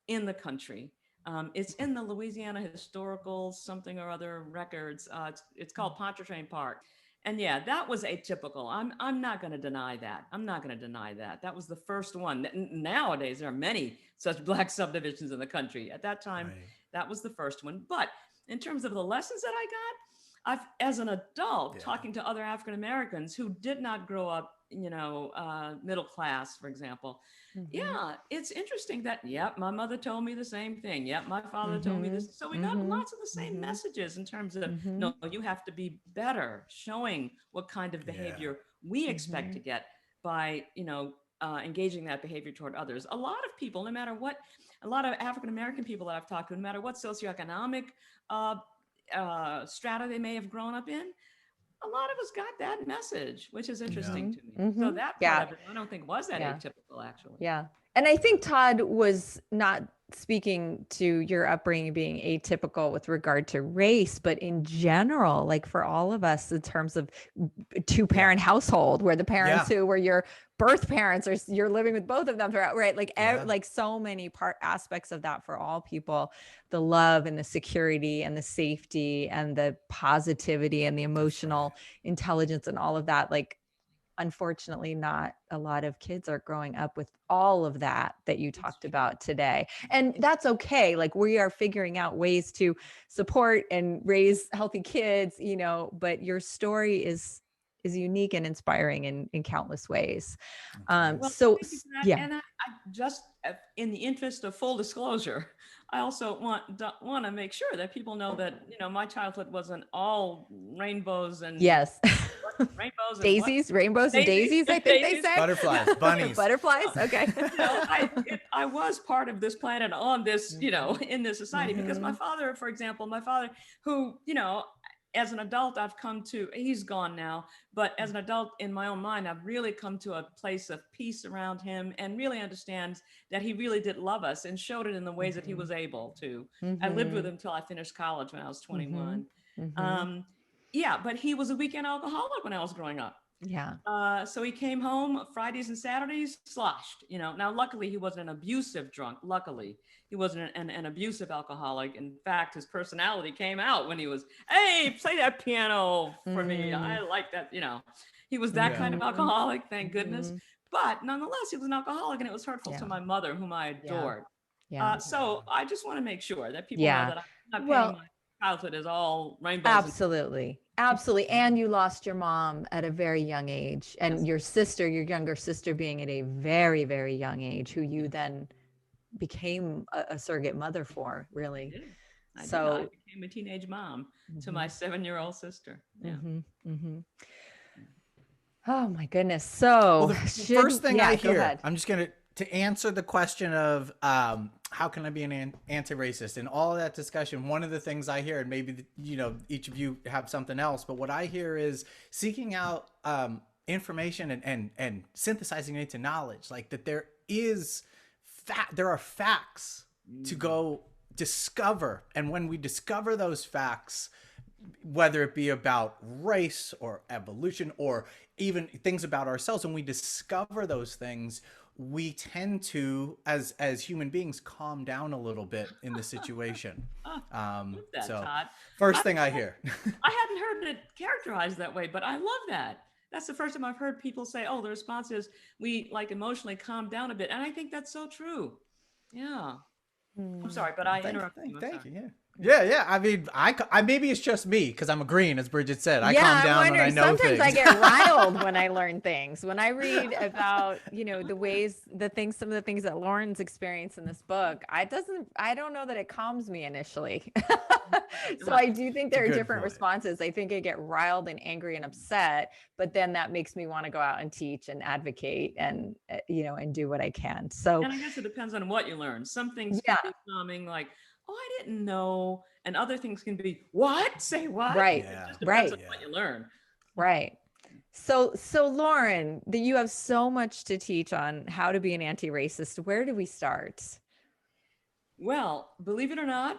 in the country. It's in the Louisiana Historical something or other records. It's called Pontchartrain Park. And yeah, that was atypical. I'm not going to deny that. I'm not going to deny that. That was the first one. Nowadays, there are many such Black subdivisions in the country. At that time, that was the first one. But in terms of the lessons that I got, as an adult, talking to other African Americans who did not grow up, middle class, for example. Yeah, it's interesting that, my mother told me the same thing. My father told me this. So we got lots of the same messages in terms of, no, you have to be better, showing what kind of behavior we expect to get by, engaging that behavior toward others. A lot of people, no matter what, a lot of African American people that I've talked to, no matter what socioeconomic strata they may have grown up in, a lot of us got that message, which is interesting to me. So that part of it, I don't think was that atypical, actually. Yeah. And I think Todd was not speaking to your upbringing being atypical with regard to race, but in general, like for all of us in terms of two-parent household where the parents who were your birth parents or you're living with both of them throughout, right? Like so many aspects of that for all people, the love and the security and the safety and the positivity and the emotional intelligence and all of that, like, unfortunately, not a lot of kids are growing up with all of that you talked about today. And that's okay. Like, we are figuring out ways to support and raise healthy kids, but your story is unique and inspiring in countless ways. And I just, in the interest of full disclosure, I also want to make sure that people know that, my childhood wasn't all rainbows and rainbows and daisies, rainbows and daisies, I think they say. Butterflies, bunnies. Butterflies, okay. I was part of this planet on this, in this society, because my father, for example, who, as an adult, he's gone now, but as an adult in my own mind, I've really come to a place of peace around him and really understands that he really did love us and showed it in the ways that he was able to. I lived with him till I finished college when I was 21. But he was a weekend alcoholic when I was growing up. So he came home Fridays and Saturdays sloshed, Now, luckily, he wasn't an abusive drunk. Luckily, he wasn't an abusive alcoholic. In fact, his personality came out when he was, hey, play that piano for me. I like that, He was that kind of alcoholic, thank goodness. But nonetheless, he was an alcoholic, and it was hurtful to my mother, whom I adored. So I just want to make sure that people know that I'm not painting my childhood is all rainbows. Absolutely. And you lost your mom at a very young age, and your younger sister being at a very, very young age, who you then became a surrogate mother for, really. I became a teenage mom to my 7-year-old sister. Oh my goodness. So the first thing I hear, I'm just going to answer the question of how can I be an anti-racist? And all that discussion, one of the things I hear, and maybe, each of you have something else, but what I hear is seeking out information and synthesizing it into knowledge, like that there are facts to go discover. And when we discover those facts, whether it be about race or evolution or even things about ourselves, when we discover those things, we tend to, as human beings, calm down a little bit in the situation. Todd. First thing I hear. I hadn't heard it characterized that way, but I love that. That's the first time I've heard people say, oh, the response is we like emotionally calm down a bit. And I think that's so true. Yeah. I'm sorry, but I interrupted you. Thank you. Yeah. I mean, I maybe it's just me because I'm agreeing, as Bridget said. I calm down when I know sometimes things. I get riled when I learn things. When I read about, some of the things that Lauren's experienced in this book, I don't know that it calms me initially. So I do think there are different responses. I think I get riled and angry and upset, but then that makes me want to go out and teach and advocate and, and do what I can. So, and I guess it depends on what you learn. Some things can be calming, like, oh, I didn't know. And other things can be, what? Say what? Right. It just depends on what you learn. Right. So Lauren, that you have so much to teach on how to be an anti-racist. Where do we start? Well, believe it or not,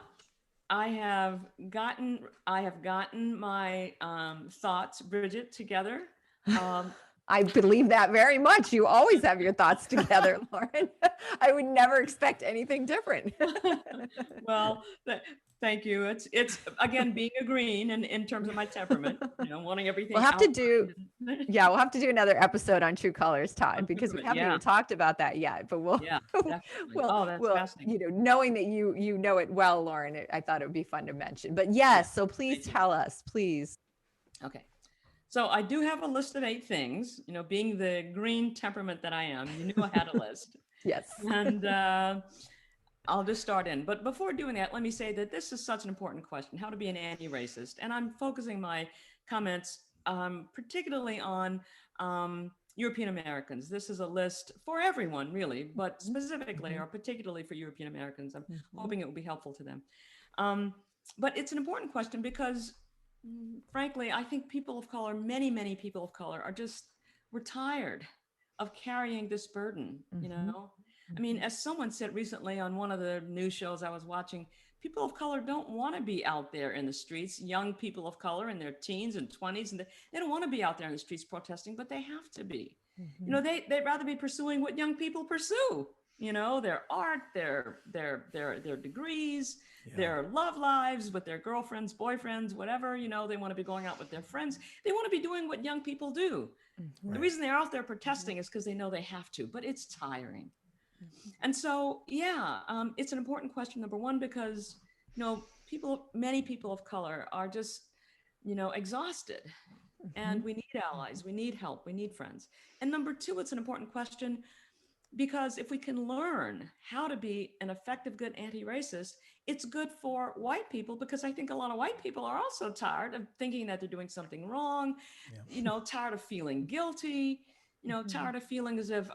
I have gotten my thoughts, Bridget, together. I believe that very much. You always have your thoughts together, Lauren. I would never expect anything different. Well, thank you. It's again being a green and in terms of my temperament, wanting everything. We'll have to do another episode on true colors, Todd, because we haven't even talked about that yet. But we'll that's fascinating. Knowing that you know it well, Lauren, I thought it would be fun to mention. But yes, so please tell us, please. Okay. So I do have a list of 8 things, being the green temperament that I am, you knew I had a list. Yes. And I'll just start in. But before doing that, let me say that this is such an important question, how to be an anti-racist. And I'm focusing my comments particularly on European Americans. This is a list for everyone, really, but specifically or particularly for European Americans. I'm hoping it will be helpful to them. But it's an important question because frankly, I think people of color, many people of color we're tired of carrying this burden, I mean, as someone said recently on one of the news shows I was watching, people of color don't want to be out there in the streets, young people of color in their teens and 20s, and they don't want to be out there in the streets protesting, but they have to be. They'd rather be pursuing what young people pursue. Their art, their degrees, their love lives with their girlfriends, boyfriends, whatever, they want to be going out with their friends. They want to be doing what young people do. The reason they're out there protesting is because they know they have to, but it's tiring. And so, it's an important question, number one, because, many people of color are just, exhausted. And we need allies, we need help, we need friends. And number two, it's an important question because if we can learn how to be an effective, good anti-racist, it's good for white people because I think a lot of white people are also tired of thinking that they're doing something wrong, tired of feeling guilty, tired of feeling as if,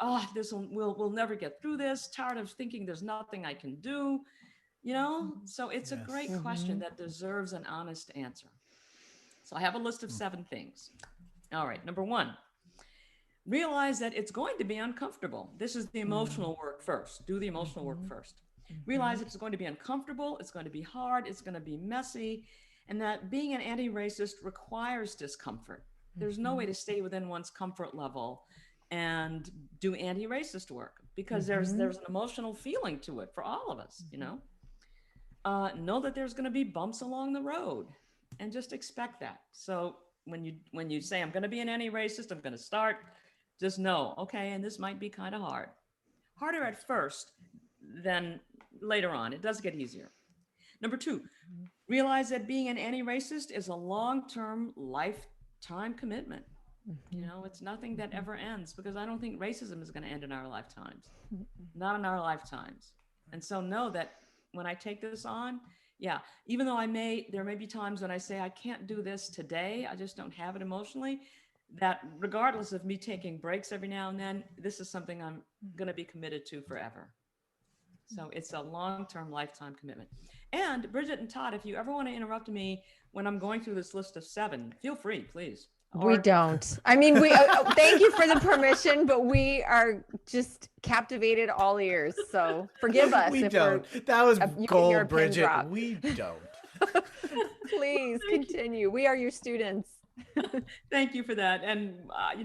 we'll never get through this, tired of thinking there's nothing I can do, So it's a great question that deserves an honest answer. So I have a list of 7 things. All right, number 1. Realize that it's going to be uncomfortable. This is the emotional work first. Do the emotional work first. Realize it's going to be uncomfortable. It's going to be hard. It's going to be messy. And that being an anti-racist requires discomfort. There's no way to stay within one's comfort level and do anti-racist work because there's an emotional feeling to it for all of us, Know that there's going to be bumps along the road and just expect that. So when you say, I'm going to be an anti-racist, I'm going to start, just know, okay, and this might be kind of hard. Harder at first than later on. It does get easier. Number 2, realize that being an anti-racist is a long-term, lifetime commitment. It's nothing that ever ends because I don't think racism is going to end in our lifetimes. Not in our lifetimes. And so know that when I take this on, even though there may be times when I say I can't do this today, I just don't have it emotionally, that regardless of me taking breaks every now and then, this is something I'm going to be committed to forever. So it's a long-term, lifetime commitment. And Bridget and Todd, if you ever want to interrupt me when I'm going through this list of 7, feel free, please. We don't. I mean, we thank you for the permission, but we are just captivated all ears. So forgive us. We if don't. That was you can hear a gold, pin Bridget. drop. We don't. Please continue. We are your students. Thank you for that. And,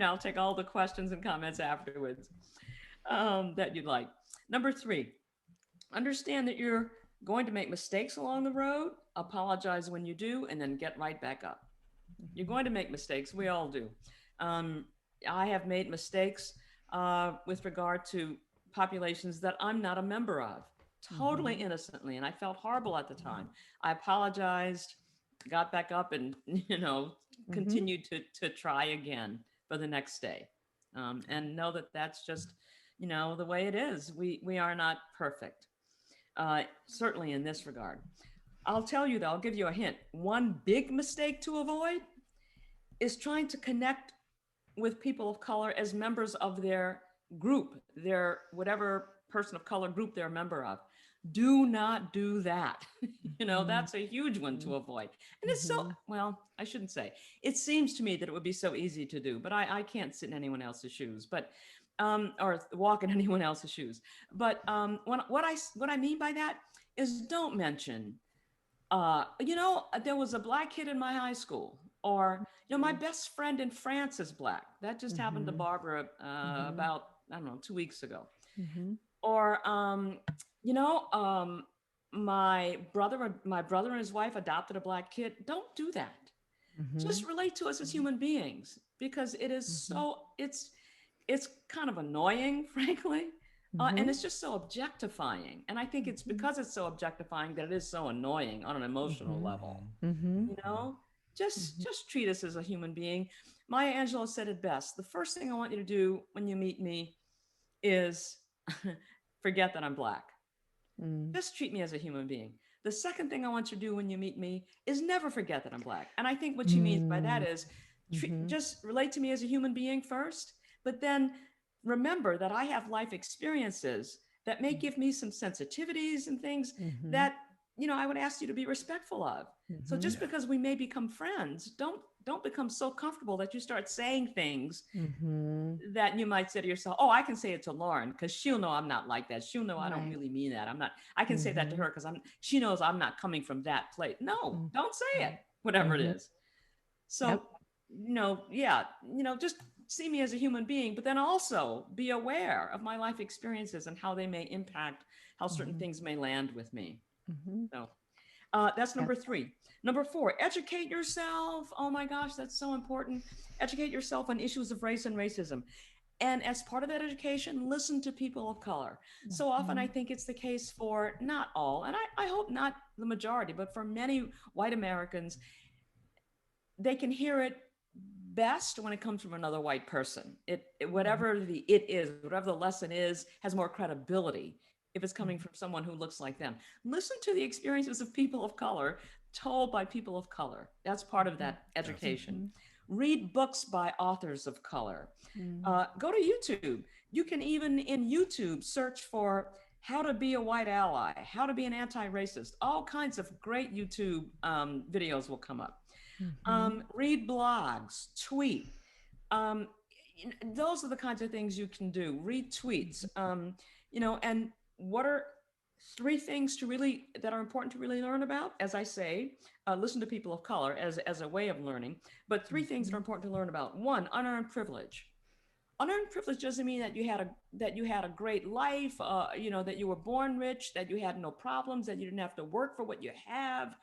I'll take all the questions and comments afterwards that you'd like. Number 3, understand that you're going to make mistakes along the road, apologize when you do, and then get right back up. You're going to make mistakes. We all do. I have made mistakes with regard to populations that I'm not a member of, totally innocently. And I felt horrible at the time. I apologized, got back up, and, continued to try again for the next day. And know that that's just, the way it is. We are not perfect, certainly in this regard. I'll tell you, though, I'll give you a hint. One big mistake to avoid is trying to connect with people of color as members of their group, their whatever person of color group they're a member of. Do not do that. That's a huge one to avoid. And it's so, well, I shouldn't say. It seems to me that it would be so easy to do, but I can't sit in anyone else's shoes, but or walk in anyone else's shoes. But what I mean by that is don't mention, there was a Black kid in my high school, or, my best friend in France is Black. That just happened to Barbara about, 2 weeks ago. Or, my brother and his wife adopted a Black kid. Don't do that. Just relate to us as human beings, because it is so, it's kind of annoying, frankly. And it's just so objectifying. And I think it's because it's so objectifying that it is so annoying on an emotional level. Just treat us as a human being. Maya Angelou said it best. The first thing I want you to do when you meet me is forget that I'm Black. Just treat me as a human being. The second thing I want you to do when you meet me is never forget that I'm Black. And I think what she means by that is just relate to me as a human being first, but then remember that I have life experiences that may give me some sensitivities and things that, I would ask you to be respectful of. So just because we may become friends, don't become so comfortable that you start saying things that you might say to yourself, oh, I can say it to Lauren because she'll know I'm not like that. She'll know I don't really mean that. I can say that to her because she knows I'm not coming from that place. No, don't say it, whatever it is. So, just see me as a human being, but then also be aware of my life experiences and how they may impact how certain things may land with me. So that's number 3. Number 4, educate yourself. Oh my gosh, that's so important. Educate yourself on issues of race and racism. And as part of that education, listen to people of color. So often I think it's the case for not all, and I hope not the majority, but for many white Americans, they can hear it best when it comes from another white person. Whatever whatever the lesson is, has more credibility if it's coming from someone who looks like them. Listen to the experiences of people of color told by people of color. That's part of that education. Read books by authors of color. Go to YouTube. You can even in YouTube search for how to be a white ally, how to be an anti-racist. All kinds of great YouTube videos will come up. Read blogs, tweet. Those are the kinds of things you can do. Read tweets. And what are 3 things that are important to really learn about? As I say, listen to people of color as a way of learning, but 3 things that are important to learn about. 1, unearned privilege. Unearned privilege doesn't mean that you had a great life, that you were born rich, that you had no problems, that you didn't have to work for what you have.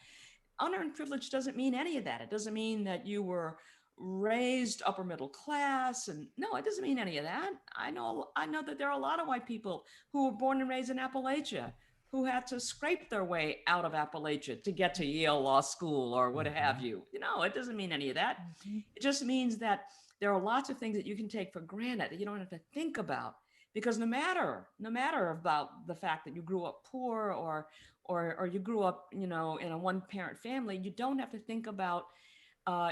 Unearned privilege doesn't mean any of that. It doesn't mean that you were raised upper middle class, and no, it doesn't mean any of that. I know that there are a lot of white people who were born and raised in Appalachia who had to scrape their way out of Appalachia to get to Yale Law School or what have you. It doesn't mean any of that. It just means that there are lots of things that you can take for granted that you don't have to think about, because no matter about the fact that you grew up poor or you grew up, in a one-parent family, you don't have to think about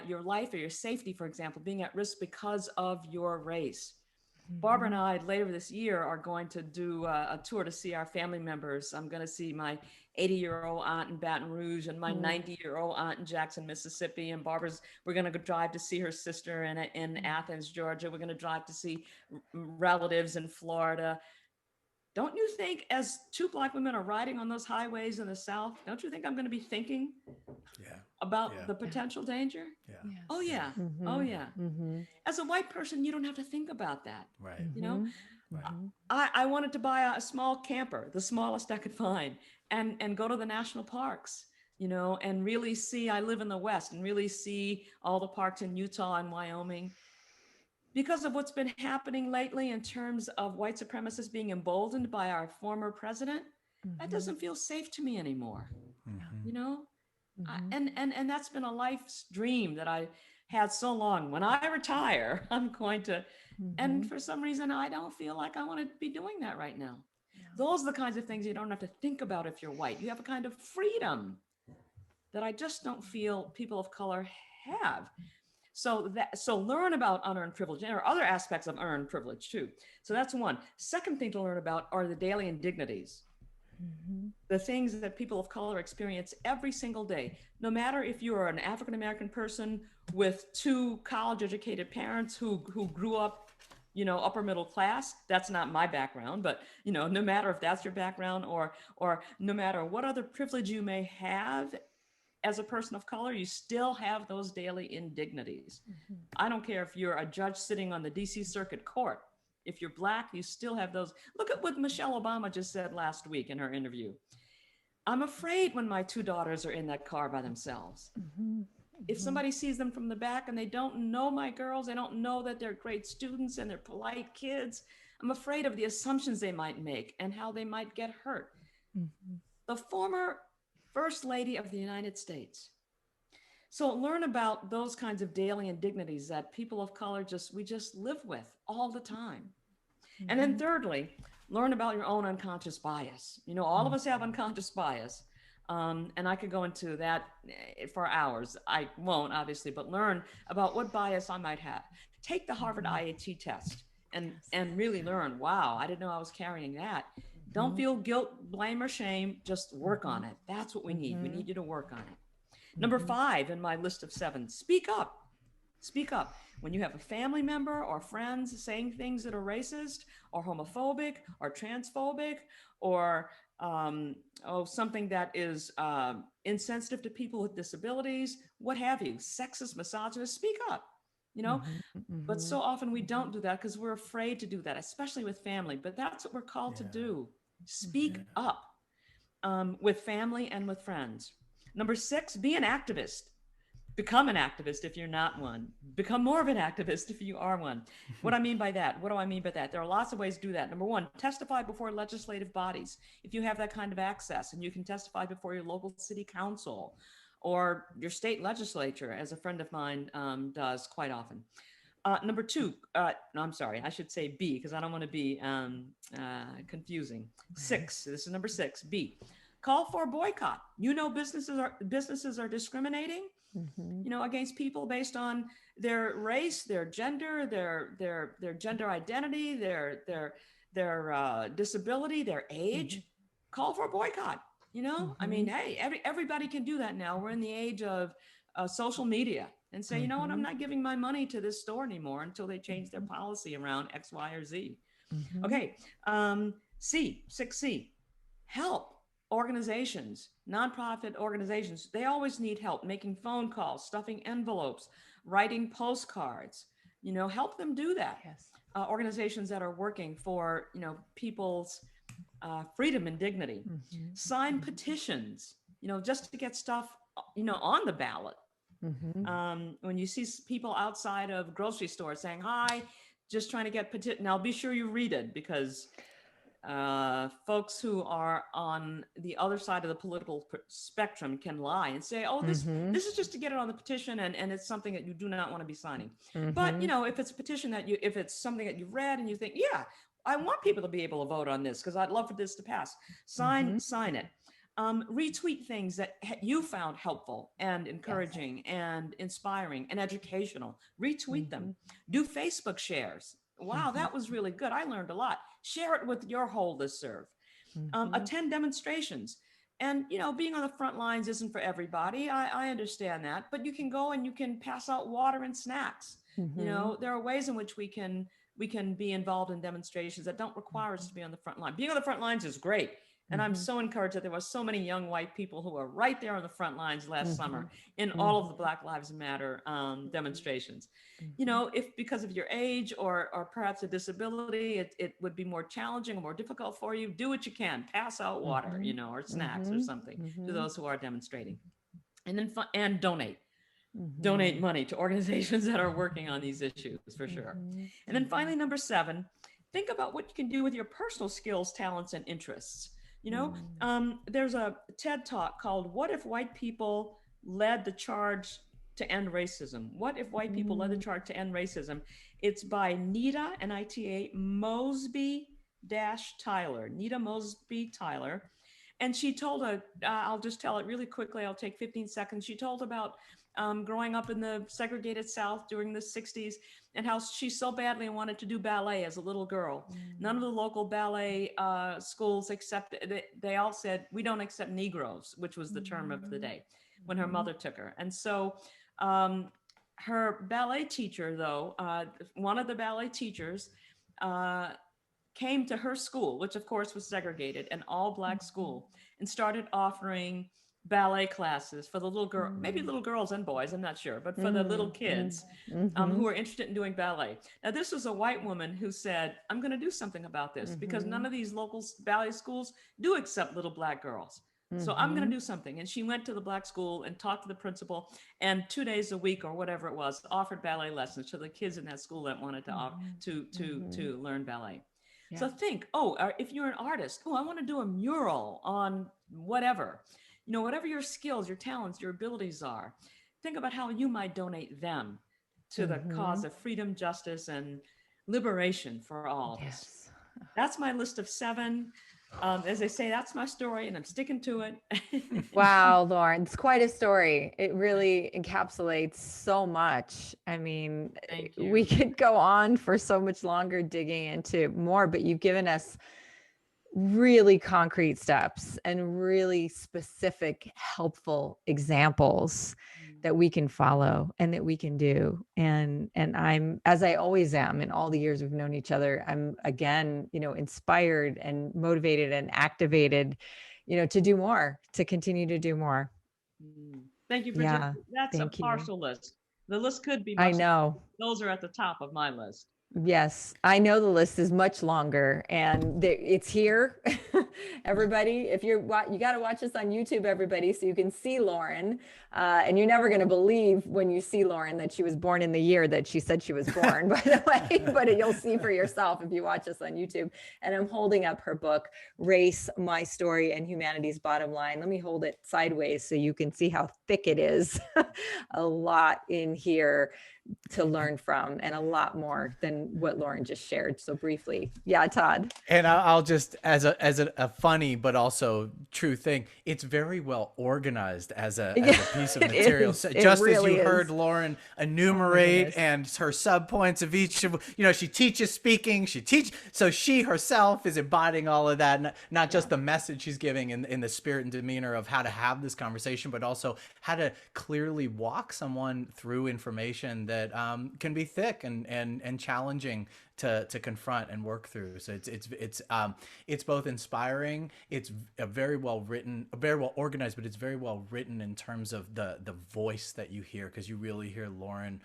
your life or your safety, for example, being at risk because of your race. Barbara and I later this year are going to do a tour to see our family members. I'm going to see my 80-year-old aunt in Baton Rouge and my 90-year-old aunt in Jackson, Mississippi. And we're going to go drive to see her sister in Athens, Georgia. We're going to drive to see relatives in Florida. Don't you think, as two Black women are riding on those highways in the South, don't you think I'm going to be thinking about the potential danger? Yeah. Yes. Oh, yeah. Oh, yeah. As a white person, you don't have to think about that. Right. You know, Right. I wanted to buy a small camper, the smallest I could find, and go to the national parks, you know, and really see, I live in the West, and really see all the parks in Utah and Wyoming. Because of what's been happening lately in terms of white supremacists being emboldened by our former president, that doesn't feel safe to me anymore, you know? And that's been a life's dream that I had so long. When I retire, I'm going to, and for some reason, I don't feel like I want to be doing that right now. Those are the kinds of things you don't have to think about if you're white. You have a kind of freedom that I just don't feel people of color have. So learn about unearned privilege. And there are other aspects of earned privilege too. So that's one. Second thing to learn about are the daily indignities. The things that people of color experience every single day, no matter if you are an African-American person with two college-educated parents who grew up, you know, upper middle class. That's not my background, but, you know, no matter if that's your background or no matter what other privilege you may have as a person of color, you still have those daily indignities. I don't care if you're a judge sitting on the DC Circuit Court. If you're Black, you still have those. Look at what Michelle Obama just said last week in her interview. I'm afraid when my two daughters are in that car by themselves. If somebody sees them from the back and they don't know my girls, they don't know that they're great students and they're polite kids, I'm afraid of the assumptions they might make and how they might get hurt. The former First Lady of the United States. So learn about those kinds of daily indignities that people of color we just live with all the time. And then thirdly, learn about your own unconscious bias. You know, all of us have unconscious bias. And I could go into that for hours. I won't, obviously, but learn about what bias I might have. Take the Harvard IAT test and really learn, wow, I didn't know I was carrying that. Don't feel guilt, blame, or shame. Just work on it. That's what we need. We need you to work on it. Number 5 in my list of 7, speak up. Speak up. When you have a family member or friends saying things that are racist or homophobic or transphobic or something that is insensitive to people with disabilities, what have you, sexist, misogynist, speak up. You know, but so often we don't do that because we're afraid to do that, especially with family. But that's what we're called to do. Speak up with family and with friends. Number 6, be an activist. Become an activist if you're not one. Become more of an activist if you are one. What I mean by that? What do I mean by that? There are lots of ways to do that. Number 1, testify before legislative bodies. If you have that kind of access, and you can testify before your local city council or your state legislature, as a friend of mine does quite often. Number 2, no, I'm sorry, I should say B, because I don't want to be confusing. 6, this is number 6, B. Call for a boycott. You know, businesses are discriminating, you know, against people based on their race, their gender, their gender identity, their disability, their age. Call for a boycott. You know, I mean, hey, everybody can do that now. We're in the age of social media, and say, you know what, I'm not giving my money to this store anymore until they change their policy around X, Y, or Z. Okay, C, 6C, help. Organizations, nonprofit organizations, they always need help making phone calls, stuffing envelopes, writing postcards, you know, help them do that. Yes. Organizations that are working for, you know, people's freedom and dignity. Sign petitions, you know, just to get stuff, you know, on the ballot. When you see people outside of grocery stores saying, hi, just trying to get petition. Now be sure you read it, because folks who are on the other side of the political spectrum can lie and say, oh, this is just to get it on the petition, and it's something that you do not want to be signing. But, you know, if it's a petition if it's something that you've read and you think, yeah, I want people to be able to vote on this because I'd love for this to pass, sign it. Retweet things that you found helpful and encouraging and inspiring and educational. Retweet them. Do Facebook shares. wow, that was really good. I learned a lot. Share it with your whole listserv. Attend demonstrations. And, being on the front lines isn't for everybody. I understand that, but you can go and you can pass out water and snacks. There are ways in which we can be involved in demonstrations that don't require us to be on the front line. Being on the front lines is great. And I'm so encouraged that there were so many young white people who were right there on the front lines last summer in all of the Black Lives Matter demonstrations. If because of your age or perhaps a disability, it would be more challenging or more difficult for you, do what you can. Pass out water, or snacks or something to those who are demonstrating. And then and donate. Donate money to organizations that are working on these issues, for sure. And then finally, number 7, think about what you can do with your personal skills, talents, and interests. There's a TED Talk called "What If White People Led the Charge to End Racism?" What if white people led the charge to end racism? It's by Nita, Nita Mosby-Tyler. Nita Mosby-Tyler. And she told I'll just tell it really quickly. I'll take 15 seconds. She told about growing up in the segregated South during the 60s and how she so badly wanted to do ballet as a little girl. None of the local ballet schools accepted, they all said, "We don't accept Negroes," which was the term of the day when her mother took her. And so her ballet teacher, though, one of the ballet teachers came to her school, which of course was segregated, an all Black school, and started offering ballet classes for the little girl, maybe little girls and boys, I'm not sure, but for the little kids who were interested in doing ballet. Now, this was a white woman who said, "I'm going to do something about this because none of these local ballet schools do accept little Black girls. So I'm going to do something." And she went to the Black school and talked to the principal, and 2 days a week or whatever it was, offered ballet lessons to the kids in that school that wanted to learn ballet. Yeah. So think, if you're an artist, I want to do a mural on whatever. Whatever your skills, your talents, your abilities are, think about how you might donate them to the cause of freedom, justice, and liberation for all of us. That's my list of 7. As they say, that's my story, and I'm sticking to it. Wow, Lauren, it's quite a story. It really encapsulates so much. I mean, we could go on for so much longer digging into more, but you've given us really concrete steps and really specific, helpful examples that we can follow and that we can do. And I'm, as I always am in all the years we've known each other, I'm again, inspired and motivated and activated, to do more, to continue to do more. Thank you, Bridget. Yeah, that's a partial list. The list could be much I know. longer. Those are at the top of my list. Yes, I know the list is much longer, and it's here. Everybody, if you got to watch this on YouTube, everybody, so you can see Lauren. And you're never going to believe when you see Lauren that she was born in the year that she said she was born, by the way, but you'll see for yourself if you watch this on YouTube. And I'm holding up her book, Race, My Story, and Humanity's Bottom Line. Let me hold it sideways so you can see how thick it is. A lot in here to learn from, and a lot more than what Lauren just shared so briefly. Yeah, Todd. And I'll just, as a funny but also true thing, it's very well organized as a piece of material. So just really as you heard Lauren enumerate and her subpoints of each, she teaches speaking, so she herself is embodying all of that, not just the message she's giving in the spirit and demeanor of how to have this conversation, but also how to clearly walk someone through information that can be thick and challenging to confront and work through. So it's both inspiring. It's a very well written, very well organized, but it's very well written in terms of the voice that you hear, because you really hear Lauren,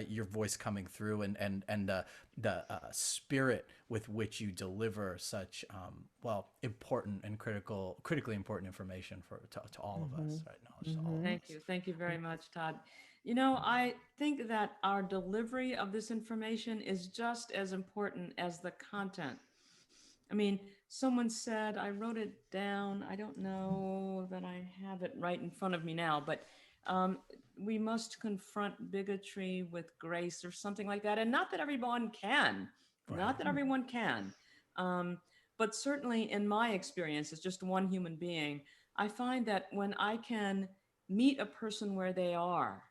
your voice coming through, and the spirit with which you deliver such important and critically important information to all of us right now. Thank you very much, Todd. I think that our delivery of this information is just as important as the content. I mean, someone said, I wrote it down, I don't know that I have it right in front of me now, but we must confront bigotry with grace or something like that. And not that everyone can, but certainly in my experience as just one human being, I find that when I can meet a person where they are,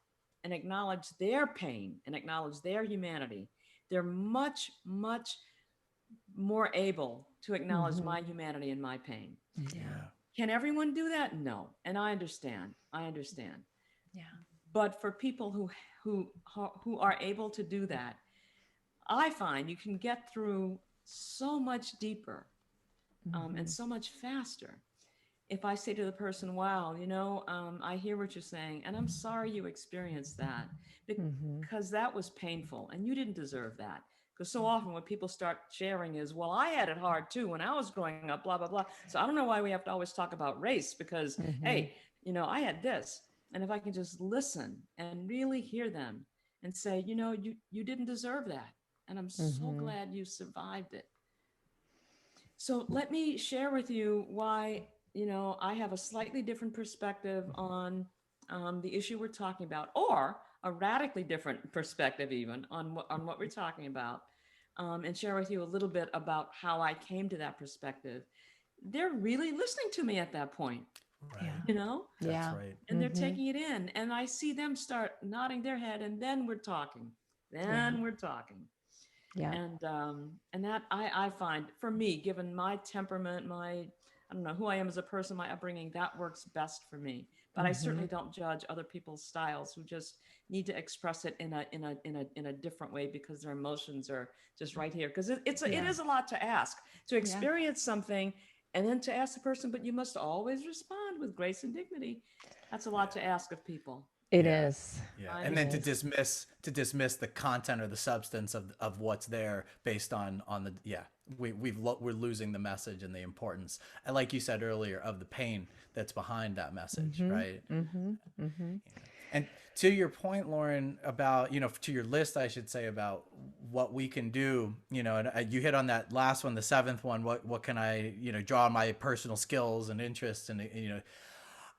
and acknowledge their pain and acknowledge their humanity, they're much, much more able to acknowledge Mhm. my humanity and my pain. Yeah. Can everyone do that? No. And I understand. I understand. Yeah. But for people who are able to do that, I find you can get through so much deeper and so much faster. If I say to the person, wow, I hear what you're saying, and I'm sorry you experienced that because that was painful and you didn't deserve that. Because so often what people start sharing is, well, I had it hard too when I was growing up, blah, blah, blah. So I don't know why we have to always talk about race because, hey, I had this. And if I can just listen and really hear them and say, you didn't deserve that. And I'm so glad you survived it. So let me share with you why, I have a slightly different perspective on the issue we're talking about, or a radically different perspective even on what we're talking about, and share with you a little bit about how I came to that perspective. They're really listening to me at that point, Right. Yeah. That's right. and they're taking it in, and I see them start nodding their head, and then we're talking. Yeah. And that I find, for me, given my temperament, I don't know who I am as a person, my upbringing, that works best for me. But I certainly don't judge other people's styles who just need to express it in a different way because their emotions are just right here. Because it is a lot to ask to experience something, and then to ask the person, but you must always respond with grace and dignity. That's a lot to ask of people. It is. Yeah, I and then to understand. dismiss the content or the substance of what's there based on the we're losing the message and the importance, and like you said earlier, of the pain that's behind that message, right? And to your point, Lauren, about to your list, I should say, about what we can do, and you hit on that last one, the seventh one. What can I draw on my personal skills and interests, and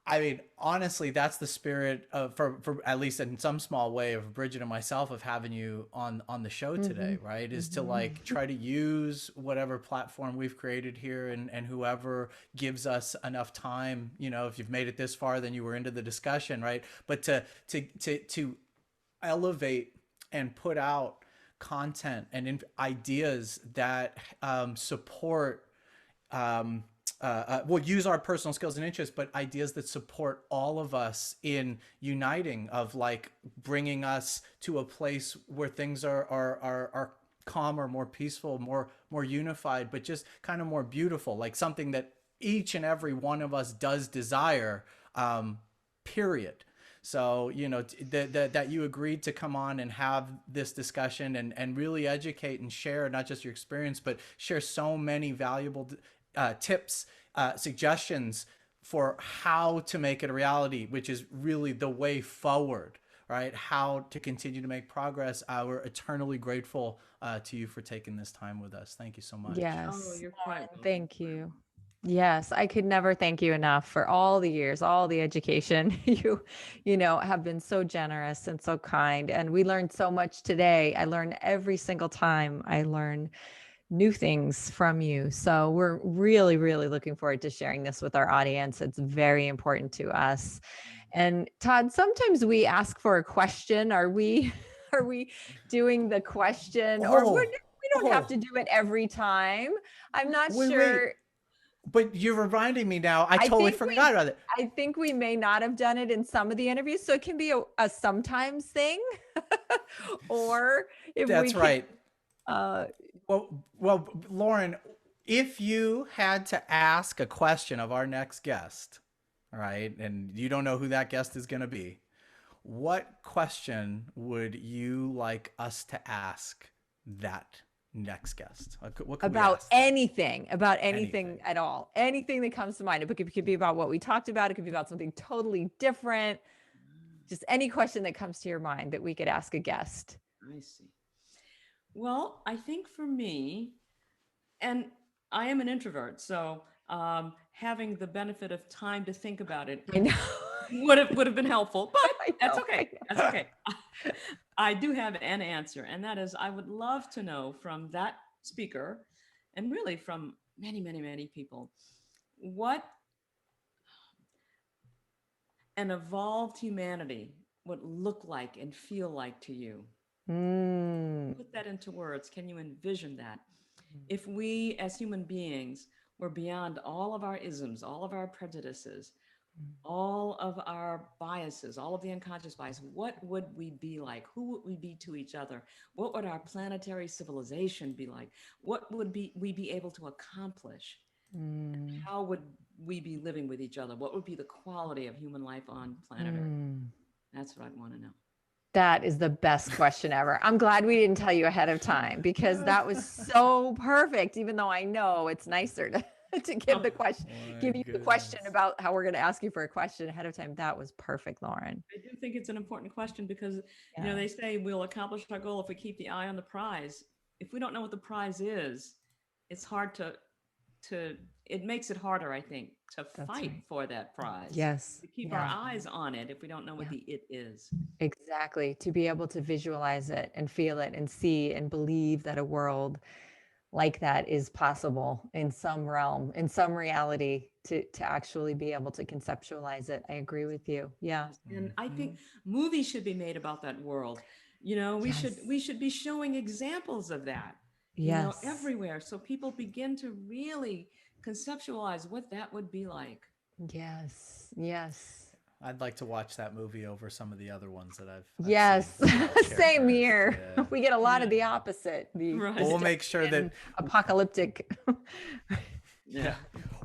I mean, honestly, that's the spirit of, for at least in some small way, of Bridget and myself, of having you on the show today, right? Is to like try to use whatever platform we've created here, and whoever gives us enough time, if you've made it this far, then you were into the discussion, right? But to elevate and put out content and ideas that support we'll use our personal skills and interests, but ideas that support all of us in uniting, of like bringing us to a place where things are calmer, more peaceful, more unified, but just kind of more beautiful, like something that each and every one of us does desire, period. So, that you agreed to come on and have this discussion and really educate and share not just your experience, but share so many valuable tips, suggestions for how to make it a reality, which is really the way forward, right? How to continue to make progress. We're eternally grateful to you for taking this time with us. Thank you so much. Oh, Yes. you're quite welcome. Thank you. Yes, I could never thank you enough for all the years, all the education. You have been so generous and so kind, and we learned so much today. I learn every single time I learn new things from you. So we're really, really looking forward to sharing this with our audience. It's very important to us. And Todd, sometimes we ask for a question. Are we are we doing the question, or we don't have to do it every time? I'm not Wait. sure. But you're reminding me now. I totally forgot about it. I think we may not have done it in some of the interviews. So it can be a sometimes thing, or if That's we right. can, Well, Lauren, if you had to ask a question of our next guest, all right, and you don't know who that guest is going to be, what question would you like us to ask that next guest? What could we about ask? anything at all, anything that comes to mind. It could be about what we talked about. It could be about something totally different. Just any question that comes to your mind that we could ask a guest. I see. Well, I think for me, and I am an introvert, so having the benefit of time to think about it I know. would have been helpful, but that's know, okay. That's okay. I do have an answer, and that is, I would love to know from that speaker, and really from many, many, many people, what an evolved humanity would look like and feel like to you. Put that into words. Can you envision that? If we as human beings were beyond all of our isms, all of our prejudices, all of our biases, all of the unconscious bias, what would we be like? Who would we be to each other? What would our planetary civilization be like? What would we be able to accomplish? How would we be living with each other? What would be the quality of human life on planet Earth? That's what I'd want to know. That is the best question ever. I'm glad we didn't tell you ahead of time, because that was so perfect, even though I know it's nicer to give the question, give you the question about how we're going to ask you for a question ahead of time. That was perfect, Lauren. I do think it's an important question because, you know, they say we'll accomplish our goal if we keep the eye on the prize. If we don't know what the prize is, it's hard to it makes it harder, I think, to fight for that prize. Yes. To keep our eyes on it if we don't know what the it is. Exactly. To be able to visualize it and feel it and see and believe that a world like that is possible in some realm, in some reality, to actually be able to conceptualize it. I agree with you. Yeah. And I think movies should be made about that world. You know, we should be showing examples of that. You know, everywhere, so people begin to really conceptualize what that would be like. Yes. Yes. I'd like to watch that movie over some of the other ones that I've seen. Same here. Yeah. We get a lot of the opposite. We'll make sure that apocalyptic.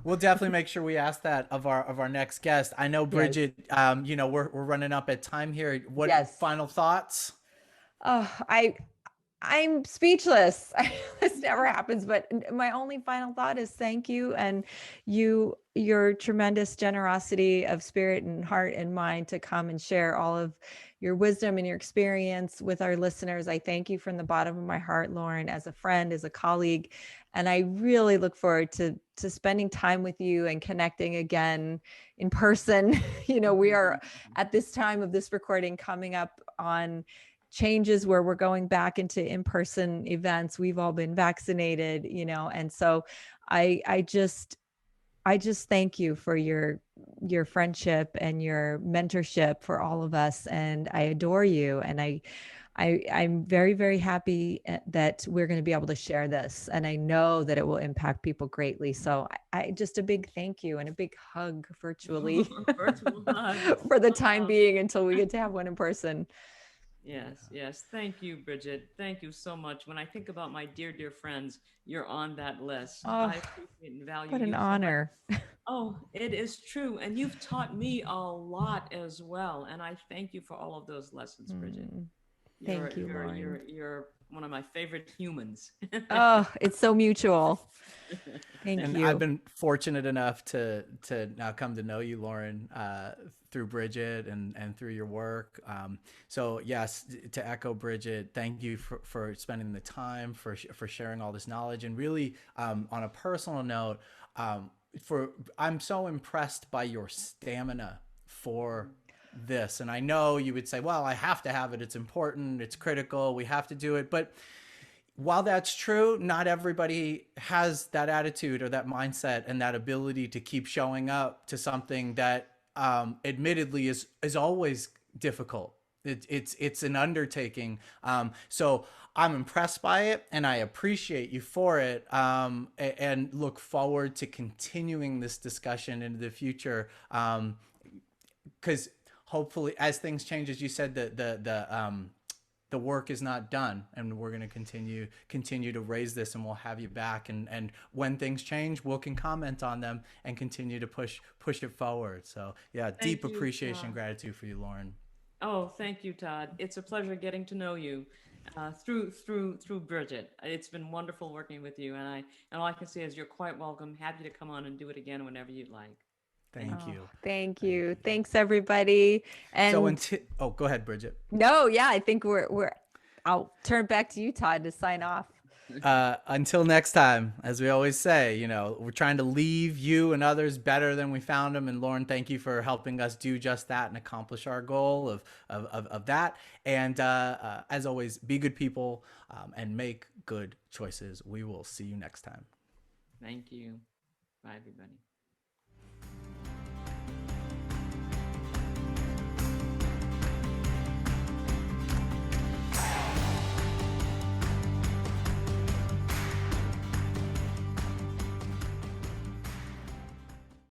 We'll definitely make sure we ask that of our next guest. I know, Bridget, you know, we're running up at time here. What final thoughts? Oh, I'm speechless. This never happens, but my only final thought is thank you, and your tremendous generosity of spirit and heart and mind to come and share all of your wisdom and your experience with our listeners. I thank you from the bottom of my heart, Lauren, as a friend, as a colleague, and I really look forward to spending time with you and connecting again in person. You know, we are at this time of this recording coming up on changes where we're going back into in-person events. We've all been vaccinated, you know, and so I just thank you for your friendship and your mentorship for all of us, and I adore you, and I'm very, very happy that we're going to be able to share this, and I know that it will impact people greatly. So I just a big thank you and a big hug virtually for the time being until we get to have one in person. Yes. Thank you, Bridget. Thank you so much. When I think about my dear, dear friends, you're on that list. I appreciate and value you. What an honor. Oh, it is true. And you've taught me a lot as well. And I thank you for all of those lessons, Bridget. Thank you, Lauren. You're one of my favorite humans. Oh, it's so mutual. Thank you. I've been fortunate enough to now come to know you, Lauren, through Bridget and through your work. So yes, to echo Bridget, thank you for spending the time, for sharing all this knowledge, and really on a personal note, I'm so impressed by your stamina for this. And I know you would say, well, I have to have it. It's important. It's critical. We have to do it. But while that's true, not everybody has that attitude or that mindset and that ability to keep showing up to something that admittedly is always difficult. It's an undertaking. So I'm impressed by it, and I appreciate you for it, and look forward to continuing this discussion into the future. Because hopefully, as things change, as you said, the work is not done, and we're going to continue to raise this, and we'll have you back. And when things change, we can comment on them and continue to push it forward. So yeah, deep appreciation and gratitude for you, Lauren. Oh, thank you, Todd. It's a pleasure getting to know you through Bridget. It's been wonderful working with you, and all I can say is you're quite welcome. Happy to come on and do it again whenever you'd like. Thank you. Thank you. Thanks, everybody. And so go ahead, Bridget. No, yeah, I think I'll turn back to you, Todd, to sign off. Until next time, as we always say, you know, we're trying to leave you and others better than we found them. And Lauren, thank you for helping us do just that and accomplish our goal of that. And as always, be good people and make good choices. We will see you next time. Thank you. Bye, everybody.